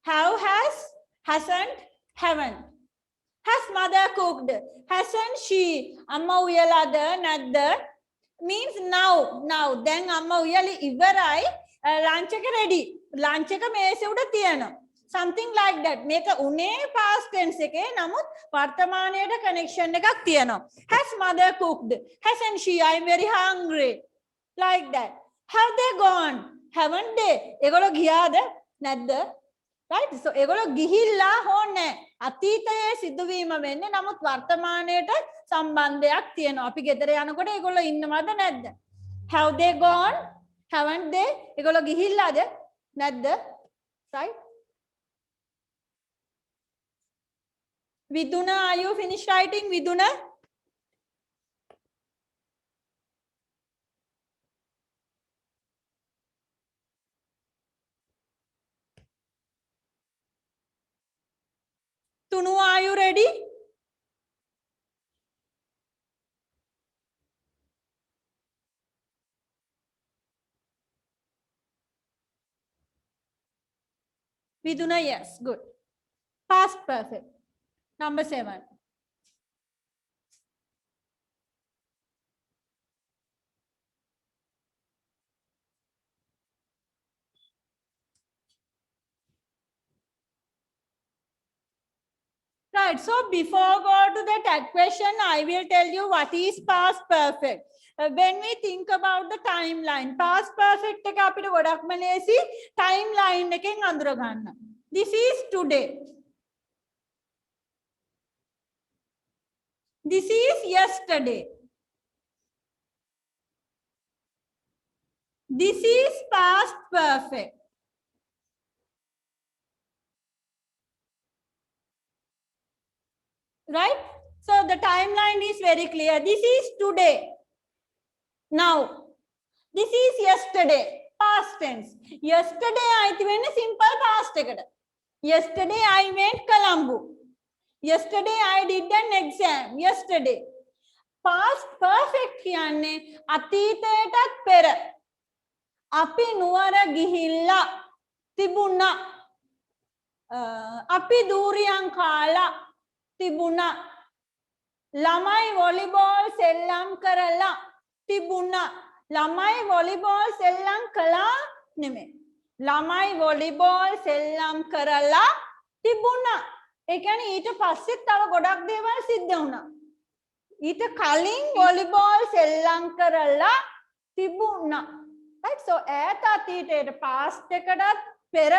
Have, has, hasn't, haven't. Has mother cooked? Hasn't she? amma uyalada නැද්ද? Means now. Now. දැන් amma uyali ඉවරයි. lunch එක ready. lunch එක මේසෙ උඩ තියෙනවා. Something like that. මේක උනේ past tense එකේ. නමුත් වර්තමානයට connection එකක් තියෙනවා. Has mother cooked? Hasn't she? I'm very hungry. Like that. Have they gone? Haven't they? ඒගොල්ලෝ ගියාද? නැද්ද? Right? So ඒගොල්ලෝ ගිහිල්ලා හොන්නේ. අතීතයේ සිදුවීම වෙන්නේ නමුත් වර්තමානයට සම්බන්ධයක් තියෙනවා. අපි ගෙදර යනකොට ඒගොල්ලෝ ඉන්නවද නැද්ද? Have they gone? Haven't they? ඒගොල්ලෝ ගිහිල්ලාද? නැද්ද? Right? Viduna, are you finished writing? Viduna? Tunu, are you ready? Viduna, yes, good. Past perfect. Number 7. Right. So before go to the tag question, I will tell you what is past perfect. When we think about the timeline, past perfect එක අපිට ගොඩක්ම ලේසි timeline එකෙන් අඳුර ගන්න. This is today. This is yesterday. This is past perfect. Right? So the timeline is very clear. This is today. Now, this is yesterday. Past tense. Yesterday I went simple past එකකට. Yesterday I went Colombo. Yesterday I did an exam. Yesterday. Past perfect කියන්නේ අතීතයටත් පෙර. අපි නුවර ගිහිල්ලා තිබුණා. අපි durian කාලා තිබුණා. ළමයි වොලිබෝල් සෙල්ලම් කරලා තිබුණා. ළමයි වොලිබෝල් සෙල්ලම් කළා නෙමෙයි. ළමයි වොලිබෝල් සෙල්ලම් කරලා තිබුණා. ඒ කියන්නේ ඊට පස්සේ තව ගොඩක් දේවල් සිද්ධ වුණා. ඊට කලින් වොලිබෝල් සෙල්ලම් කරලා තිබුණා. Right? So ඈත අතීතයට past එකටත් පෙර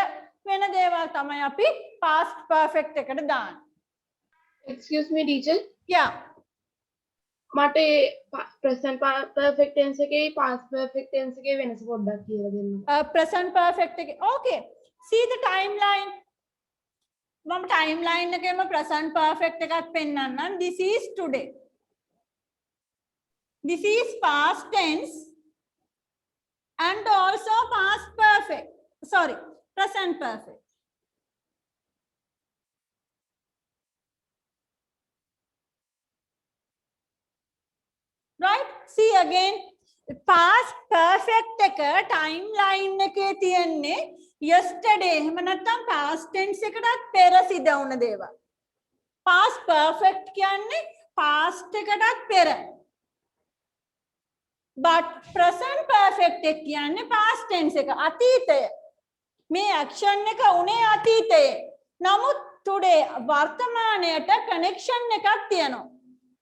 වෙන දේවල් තමයි අපි past perfect එකට දාන්නේ. Excuse me teacher. Yeah. මට present perfect tense එකේ past perfect tense එකේ වෙනස පොඩ්ඩක් කියලා දෙන්න. Present perfect එකේ. Okay. See the timeline. මම timeline එකේම present perfect එකක් පෙන්නන්නම්. This is today. This is past tense and also past perfect. Sorry, present perfect. Right? See again. Past perfect එක timeline එකේ තියෙන්නේ yesterday එහෙම නැත්නම් past tense එකටත් පෙර සිද්ධ වුණ දේවල්. Past perfect කියන්නේ past එකටත් පෙර. But present perfect එක කියන්නේ past tense එක අතීතය. මේ action එක උනේ අතීතයේ. නමුත් today වර්තමානයට connection එකක් තියෙනවා.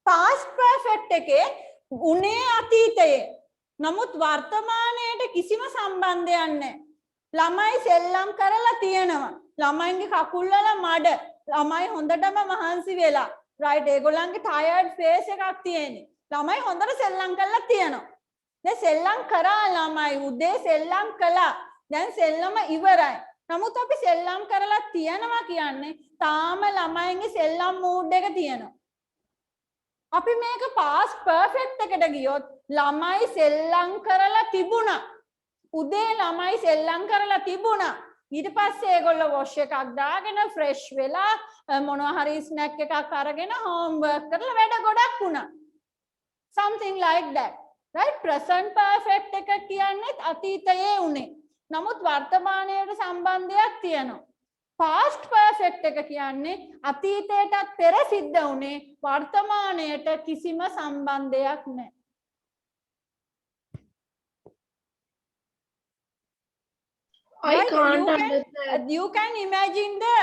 Past perfect එකේ උනේ අතීතයේ. නමුත් වර්තමානයට කිසිම සම්බන්ධයක් නැහැ. ළමයි සෙල්ලම් කරලා තියෙනවා. ළමයින්ගේ කකුල් වල මඩ. ළමයි හොඳටම මහන්සි වෙලා. right ඒගොල්ලන්ගේ tired face එකක් තියෙන්නේ. ළමයි හොඳට සෙල්ලම් කරලා තියෙනවා. දැන් සෙල්ලම් කරා ළමයි උදේ සෙල්ලම් කළා. දැන් සෙල්ලම ඉවරයි. නමුත් අපි සෙල්ලම් කරලා තියනවා කියන්නේ තාම ළමයින්ගේ සෙල්ලම් mood එක තියෙනවා. අපි මේක past perfect එකට ගියොත් ළමයි සෙල්ලම් කරලා තිබුණා. උදේ ළමයි සෙල්ලම් කරලා තිබුණා. ඊට පස්සේ ඒගොල්ලෝ wash එකක් දාගෙන fresh වෙලා මොනවා හරි snack එකක් අරගෙන homework කරලා වැඩ ගොඩක් වුණා. Something like that. Right? Present perfect එක කියන්නේ අතීතයේ උනේ. නමුත් වර්තමානයට සම්බන්ධයක් තියෙනවා. Past perfect එක කියන්නේ අතීතයටත් පෙර සිද්ධ වුනේ වර්තමානයට කිසිම සම්බන්ධයක් නැහැ. I can't understand. You can imagine the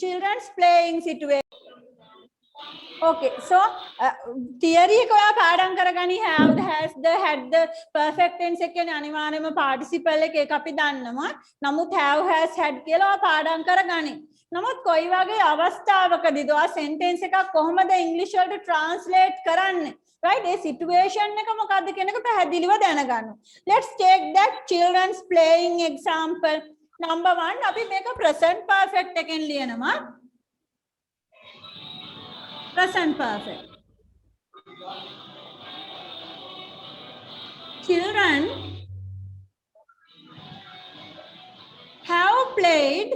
children's playing situation. Okay, so theory එක ඔයා පාඩම් කරගනි have has the had the perfect tense එක කියන්නේ අනිවාර්යයෙන්ම participle එක අපි දන්නවා. නමුත් have has had කියලා ඔයා පාඩම් කරගනි. නමුත් කොයි වගේ අවස්ථාවකදීද ඔයා sentence එකක් කොහොමද English වලට translate කරන්නේ? Right? ඒ situation එක මොකක්ද කියන එක පැහැදිලිව දැනගන්න. Let's take that children's playing example. Number 1 අපි මේක present perfect එකෙන් ලියනවා. Present perfect. Children have played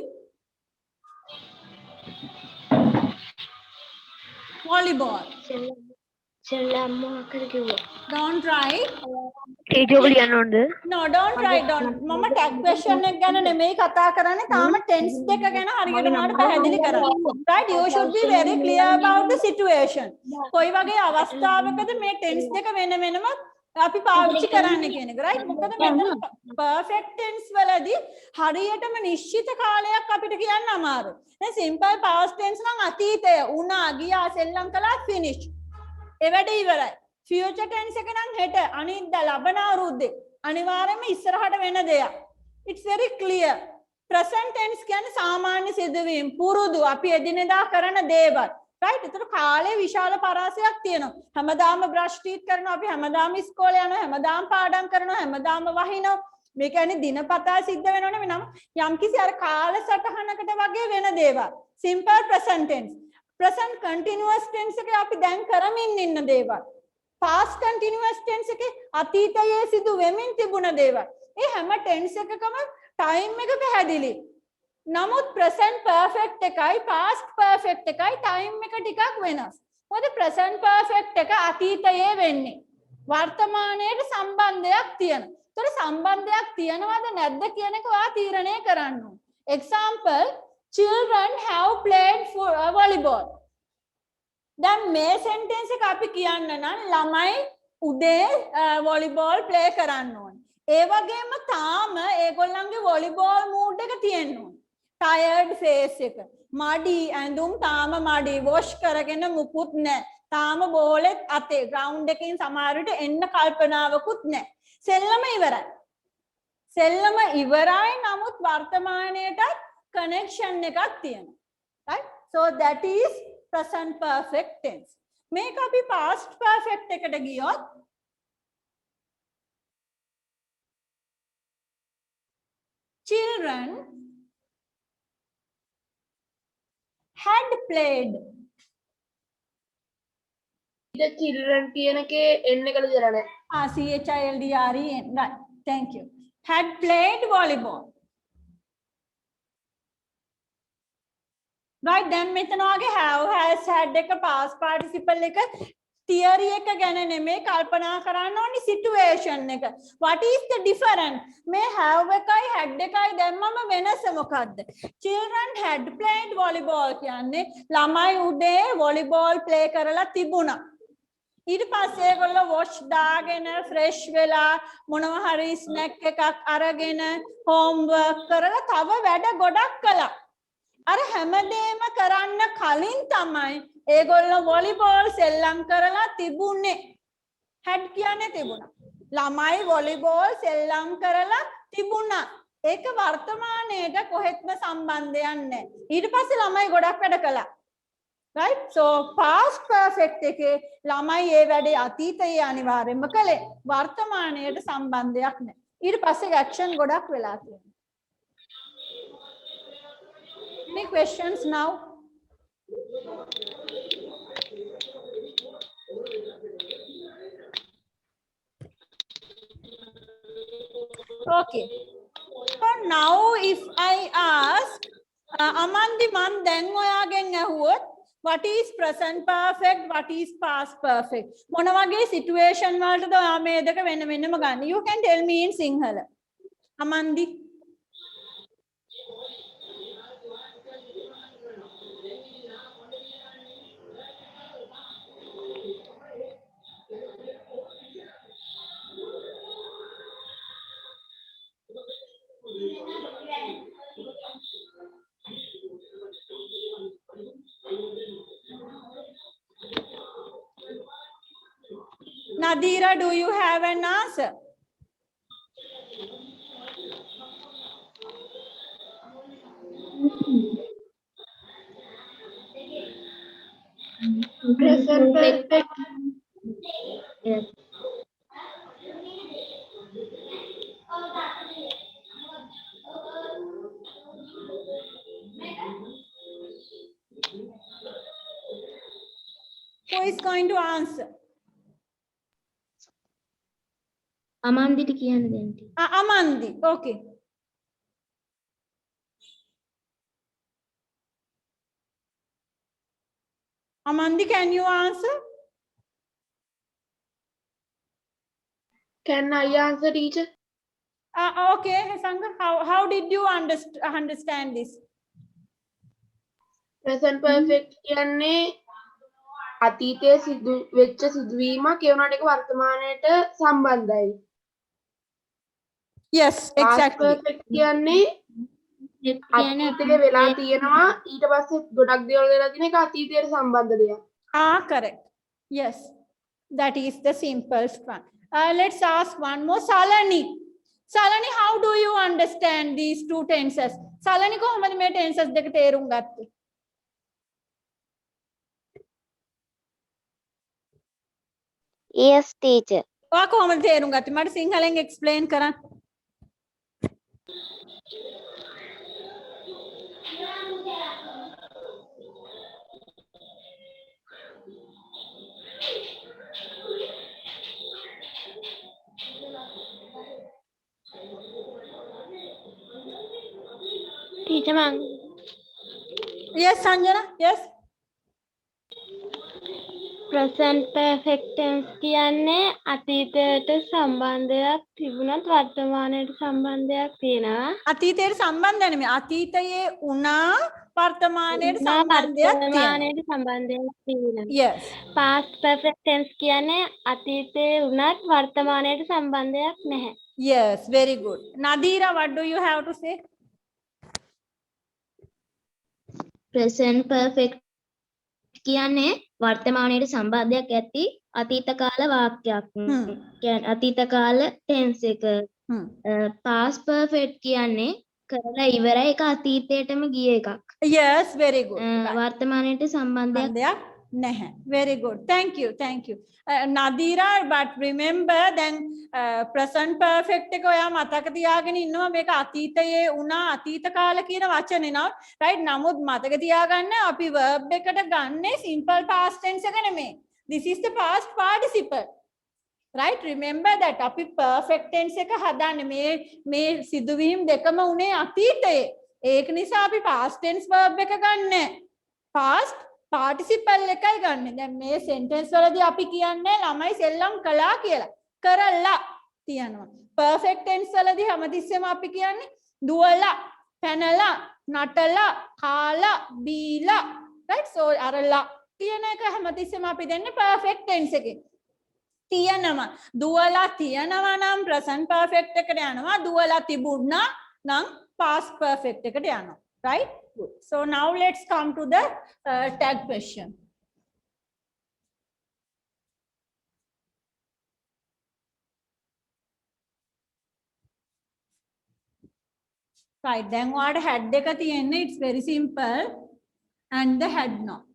volleyball. සෙල්ලම් මොකක්ද කිව්වා? Don't write. තේජෝ ලියන්න ඕනද? No, don't write. Don't. මම tag question එක ගැන නෙමෙයි කතා කරන්නේ. තාම tense දෙක ගැන හරියට මාට පැහැදිලි කරන්න. Right? You should be very clear about the situation. කොයි වගේ අවස්ථාවකද මේ tense දෙක වෙන වෙනම අපි පාවිච්චි කරන්න කියන එක right මොකද මෙතන perfect tense වලදී හරියටම නිශ්චිත කාලයක් අපිට කියන්න අමාරුයි දැන් simple past tense නම් අතීතය උනා ගියා සෙල්ලම් කළා finish ඒ වැඩේ ඉවරයි future tense එක නම් හෙට අනිද්දා ලබන අවුරුද්දේ අනිවාර්යයෙන්ම ඉස්සරහට වෙන දෙයක් it's very clear present tense කියන්නේ සාමාන්‍ය සිදුවීම් පුරුදු අපි එදිනෙදා කරන දේවල් right ඒතර කාලේ විශාල පරාසයක් තියෙනවා හැමදාම brush teeth කරනවා අපි හැමදාම ඉස්කෝලේ යනවා හැමදාම පාඩම් කරනවා හැමදාම වහිනවා මේ කියන්නේ දිනපතා සිද්ධ වෙනව නෙවෙයි නම් යම්කිසි අර කාල සටහනකට වගේ වෙන දේවල් simple present tense present continuous tense එකේ අපි දැන් කරමින් ඉන්න දේවල් past continuous tense එකේ අතීතයේ සිදු වෙමින් තිබුණ දේවල් ඒ හැම tense එකකම time එක පැහැදිලි නමුත් present perfect එකයි past perfect එකයි time එක ටිකක් වෙනස්. මොකද present perfect එක අතීතයේ වෙන්නේ. වර්තමානයේ සම්බන්ධයක් තියෙනවා. ඒතර සම්බන්ධයක් තියනවද නැද්ද කියන එක ඔයා තීරණය කරන්න ඕන. Example, children have played volleyball. දැන් මේ sentence එක අපි කියන්න නම් ළමයි උදේ volleyball play කරන්න ඕනේ. ඒ වගේම තාම ඒගොල්ලන්ගේ volleyball mood එක තියෙන්න ඕනේ. tired face එක මඩි ඇඳුම් තාම මඩි wash කරගෙන මුකුත් නැහැ තාම බෝලෙත් අතේ ground එකකින් සමහරවිට එන්න කල්පනාවකුත් නැහැ සෙල්ලම ඉවරයි නමුත් වර්තමානයේට connection එකක් තියෙනවා right so that is present perfect tense මේක අපි past perfect එකට ගියොත් children had played the children කියන එකේ n එකද දාලා නැහැ children right thank you had played volleyball right then මෙතන වගේ have has had එක past participle එක theory එක ගැන නෙමෙයි කල්පනා කරන්න ඕනි situation එක what is the difference මේ have එකයි had එකයි දැම්මම වෙනස මොකද්ද children had played volleyball කියන්නේ ළමයි උදේ volleyball play කරලා තිබුණා ඊට පස්සේ ඒගොල්ලෝ wash දාගෙන fresh වෙලා මොනවා හරි snack එකක් අරගෙන homework කරලා තව වැඩ ගොඩක් කළා අර හැමදේම කරන්න කලින් තමයි ඒගොල්ලෝ volleyball සෙල්ලම් කරලා තිබුණේ had කියන්නේ තිබුණා ළමයි volleyball සෙල්ලම් කරලා තිබුණා ඒක වර්තමානයේට කොහෙත්ම සම්බන්ධයක් නැහැ ඊට පස්සේ ළමයි ගොඩක් වැඩ කළා right so past perfect එකේ ළමයි ඒ වැඩේ අතීතයේ අනිවාර්යයෙන්ම කළේ වර්තමානයේට සම්බන්ධයක් නැහැ ඊට පස්සේ action ගොඩක් වෙලා තියෙනවා any questions now okay so now if I ask Amandi man දැන් ඔයාගෙන් ඇහුවොත් what is present perfect what is past perfect මොන වගේ situation වලටද ඔයා මේ දෙක වෙන වෙනම ගන්න you can tell me in Sinhala Amandi Nadira, do you have an answer? present perfect Yes. Who is going to answer? අමන්දිට කියන්න දෙන්න. Amandi, okay. Amandi, can you answer? can I answer teacher Okay, Sankar, how did you understand this? present perfect කියන්නේ අතීතයේ සිදු වෙච්ච සිදුවීමක් ඒ වුණාට ඒක වර්තමානයට සම්බන්ධයි. Yes, Past exactly. perfect කියන්නේ කියන්නේ අතීතයේ වෙලා තියෙනවා ඊට පස්සේ ගොඩක් දේවල් වෙලා තියෙන එක අතීතයට සම්බන්ධ දෙයක්. Ah, correct. Yes, that is the simplest one. Let's ask one more. Salani. Salani, how do you understand these two tenses? Salani, කොහොමද මේ tenses දෙක තේරුම් ගත්තේ? Yes, teacher. ඔයා කොහොමද තේරුම් ගත්තේ? මට සිංහලෙන් explain කරන්න. ටීචර් මං Yes, Sanjana. Yes. present perfect tense කියන්නේ අතීතයට සම්බන්ධයක් තිබුණත් වර්තමානයට සම්බන්ධයක් තියෙනවා. අතීතයට සම්බන්ධ නෙමෙයි. අතීතයේ උනා වර්තමානයට සම්බන්ධයක් තියෙනවා. වර්තමානයට සම්බන්ධයක් තියෙනවා. Yes. past perfect tense කියන්නේ අතීතයේ උනත් වර්තමානයට සම්බන්ධයක් නැහැ. Yes, very good. Nadira, what do you have to say? present perfect කියන්නේ වර්තමානයේ සම්බන්ධයක් ඇති අතීත කාල වාක්‍යයක්. කියන්නේ අතීත කාල tense එක. past perfect කියන්නේ කරලා ඉවරයි ඒක අතීතයටම ගිය එකක්. Yes, very good. වර්තමානයට සම්බන්ධයක් සම්බන්ධයක් නැහැ. Very good. Thank you. Thank you. Nadira, but remember then present perfect එක ඔයා මතක තියාගෙන ඉන්නවා මේක අතීතයේ උනා අතීත කාල කියන වචනේ නෝ right නමුත් මතක තියාගන්න අපි verb එකට ගන්නේ simple past tense එක නෙමෙයි. This is the past participle. Right, remember that අපි perfect tense එක හදන්නේ මේ සිදුවීම් දෙකම උනේ අතීතයේ. ඒක නිසා අපි past tense verb එක ගන්නෑ. past participle එකයි ගන්න. දැන් මේ sentence වලදී අපි කියන්නේ ළමයි සෙල්ලම් කළා කියලා. කරලා තියනවා. perfect tense වලදී හැමතිස්සෙම අපි කියන්නේ දුවලා, පැනලා, නටලා, කාලා, බීලා. right, so අරලා කියන එක හැමතිස්සෙම අපි දෙන්නේ perfect tense එකේ. තියනවා දුවලා තියනවා නම් present perfect එකට යනවා දුවලා තිබුණා නම් past perfect එකට යනවා right good so now let's come to the tag question right then what had එක තියෙන්නේ it's very simple and the had not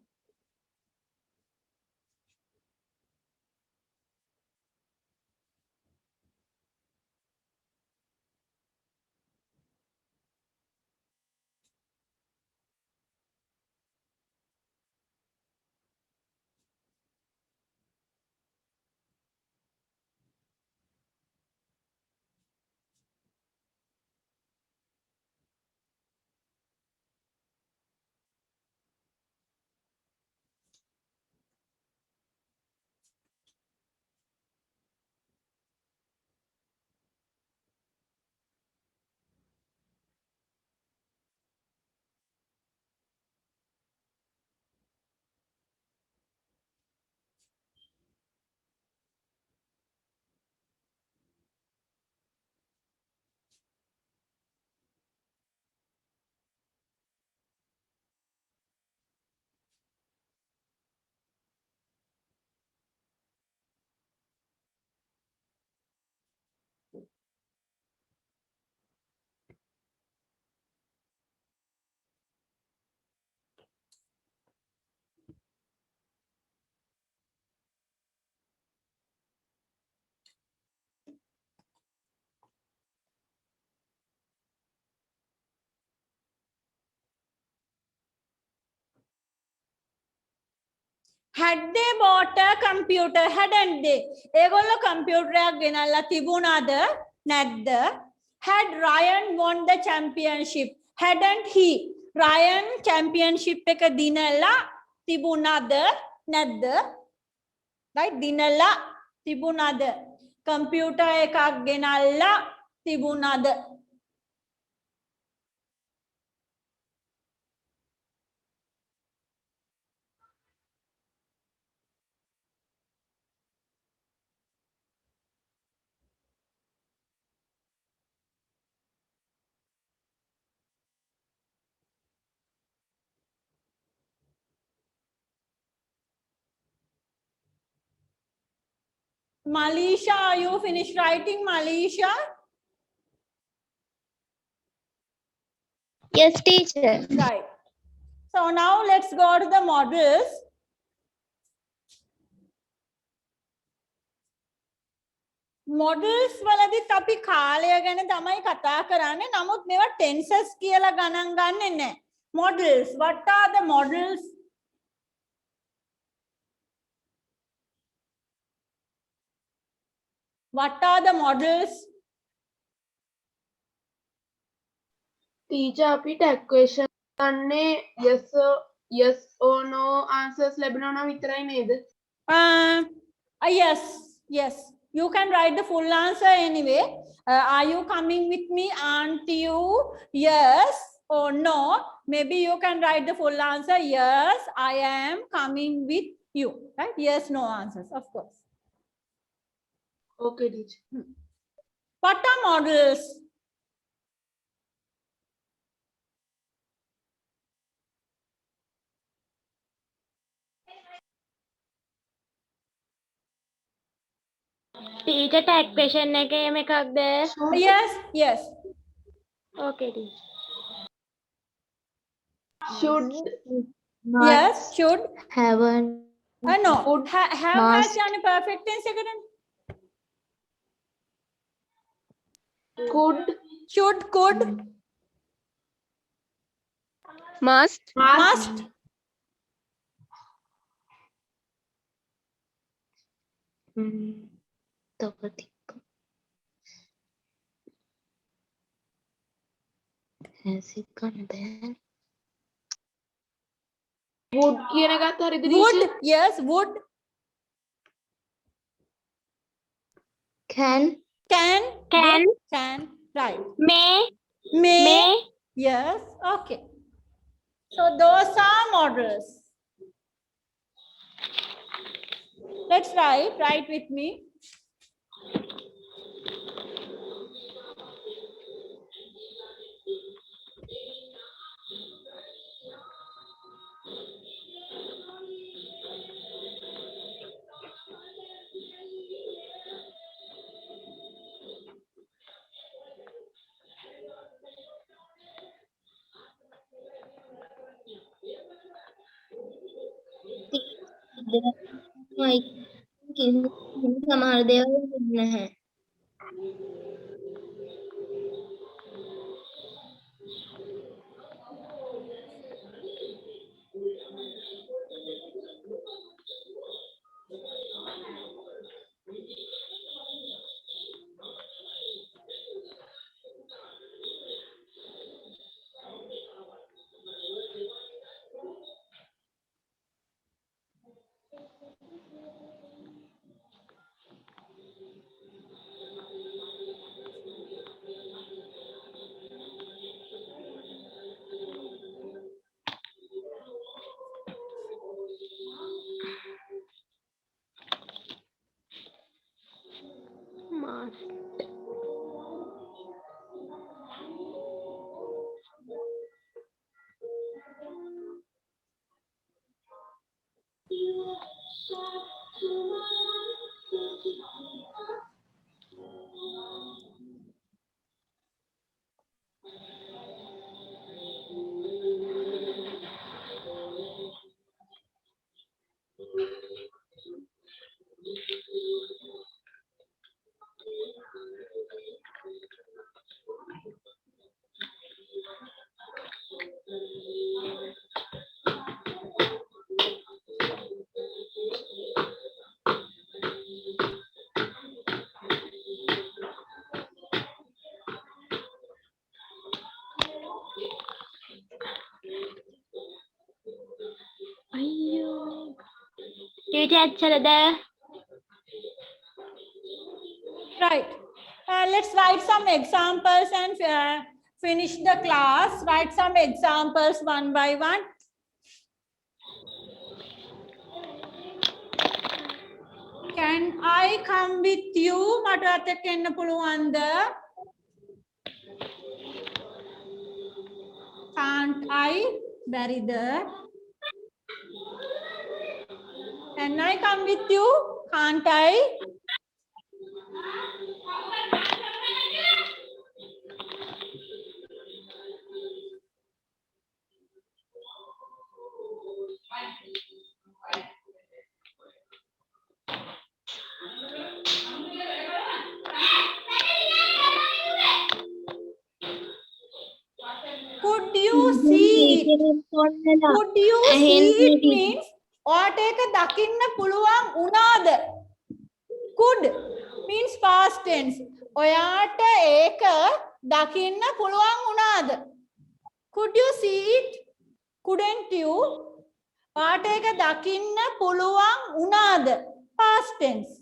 had they bought a computer hadn't they ඒගොල්ලෝ computer එකක් ගෙනල්ලා තිබුණාද නැද්ද had Ryan won the championship hadn't he Ryan championship එක දිනලා තිබුණාද නැද්ද right දිනලා තිබුණාද computer එකක් ගෙනල්ලා තිබුණාද Malisha, are you finished writing, Malisha? Yes, teacher. Right. So now let's go to the models. Models වලදීත් අපි කාලය ගැන තමයි කතා කරන්නේ. නමුත් මේවා tenses කියලා ගණන් ගන්නෙ නැහැ. Models. What are the models? What are the models? Teacher අපි ටැග් ක්වෙස්චන් ගන්නේ yes or no answers ලැබෙනවා නම් විතරයි නේද? Yes. You can write the full answer anyway. Are you coming with me? Aren't you? Yes or no. Maybe you can write the full answer. Yes, I am coming with you. Right? Yes, no answers, of course. Okay, teacher. What are models? Teacher tag question එකේම එකක්ද? Yes. Okay teacher. Should Yes, should. haven't, No. Would. Have has Must. yani perfect tense එකනේ. could Should, could, Must. must. තවතික හැසිත් ගන්න බෑ. would කියන එකත් හරිද Would, teacher? yes, would. can, Can. Can. Good, can. Right. මේ May. Yes. Okay. So those are models. Let's write with me. සමහර දේවල් නැහැ. Teacher එච්චරද? Right. Let's write some examples and finish the class. Write some examples one by one. Can I come with you? මට අතට එන්න පුළුවන්ද? Can't I? බැරිද? Can I come with you? Can't I? Could you see it? Could you see it means ඔයාට ඒක දකින්න පුළුවන් වුණාද? Could means past tense. ඔයාට ඒක දකින්න පුළුවන් වුණාද? Could you see it? Couldn't you? ඔයාට ඒක දකින්න පුළුවන් වුණාද? Past tense.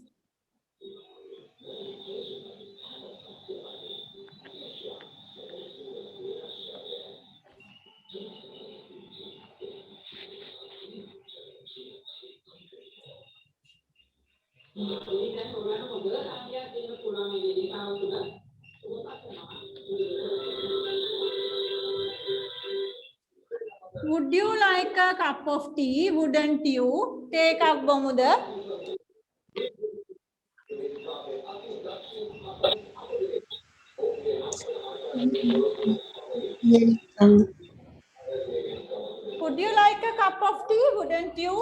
Would you like a cup of tea? Wouldn't you? Take up Bomuda. Would you like a cup of tea? Wouldn't you?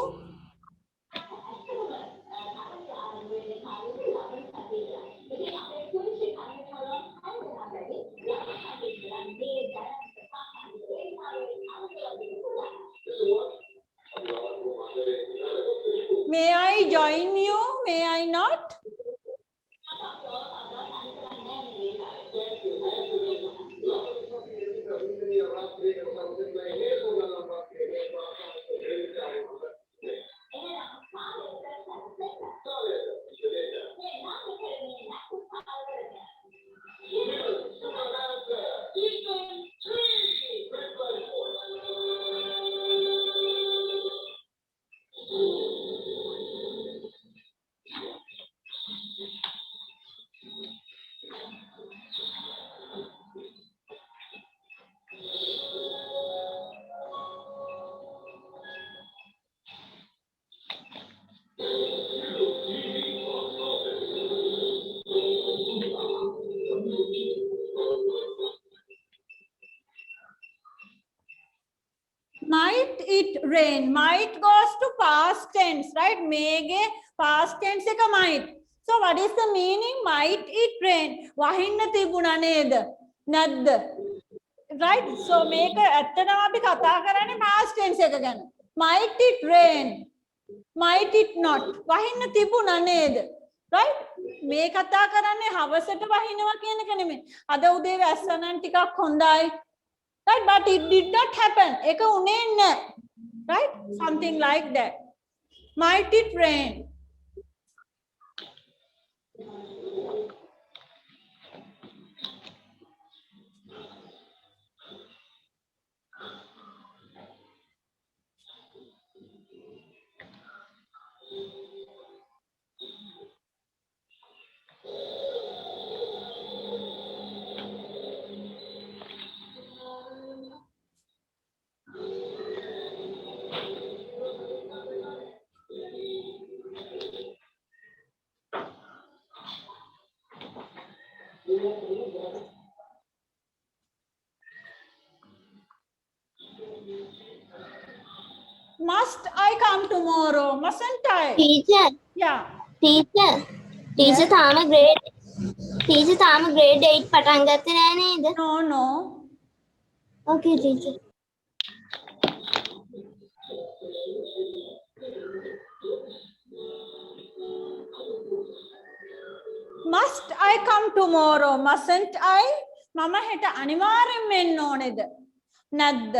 May I join you? May I not? Might it rain? Might goes to past tense, right? Mege past tense එක might. So what is the meaning? Might it rain? වහින්න තිබුණා නේද? නැද්ද? Right? So මේක ඇත්තටම අපි කතා කරන්නේ past tense එක ගැන. Might it rain? Might it not? වහින්න තිබුණා නේද? Right? මේ කතා කරන්නේ හවසට වහිනවා කියන එක නෙමෙයි. අද උදේ වැස්සනම් ටිකක් හොඳයි. Right? But it did not happen. Eka une na. Right? Something like that. Might it rain? Must I come tomorrow? Mustn't I? Teacher, Yeah. teacher තාම grade 8 පටන් ගත්තේ නෑ නේද? No, no. Okay, teacher. Must I come tomorrow? Mustn't I? මම හෙට අනිවාර්යෙන්ම එන්න ඕනේද? නැද්ද?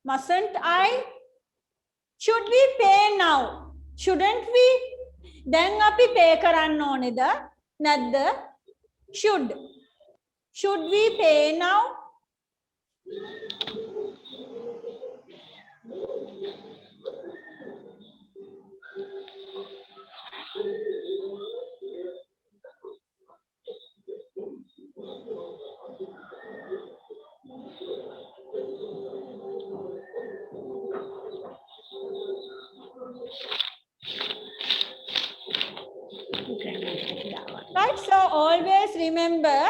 Mustn't I? Should we pay now? Shouldn't we? දැන් අපි pay කරන්න ඕනේද? නැද්ද? Should. Should we pay now? Right, so always remember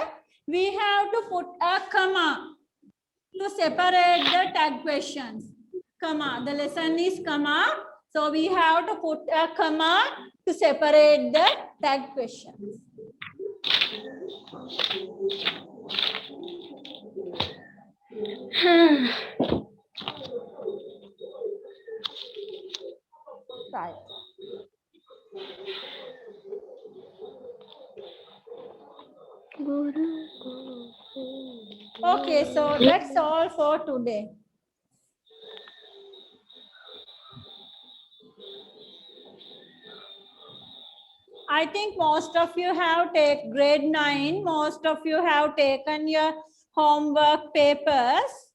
we have to put a comma to separate the tag questions. Comma, the lesson is comma, so we have to put a comma to separate the tag questions. Okay, so that's all for today. I think most of you have taken grade 9. Most of you have taken your homework papers.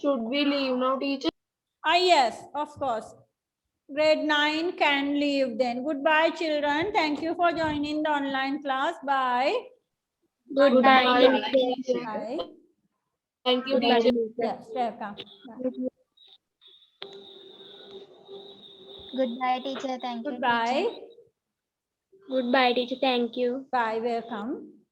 Should we leave now, teacher? Yes, of course. Grade 9 can leave then. Goodbye, children. Thank you for joining the online class. Bye. Goodbye. teacher. Bye. Thank you, Goodbye. teacher. Yes, welcome. Bye. Goodbye, teacher. Thank you, teacher. Goodbye. Goodbye, teacher. Thank you. Bye, welcome.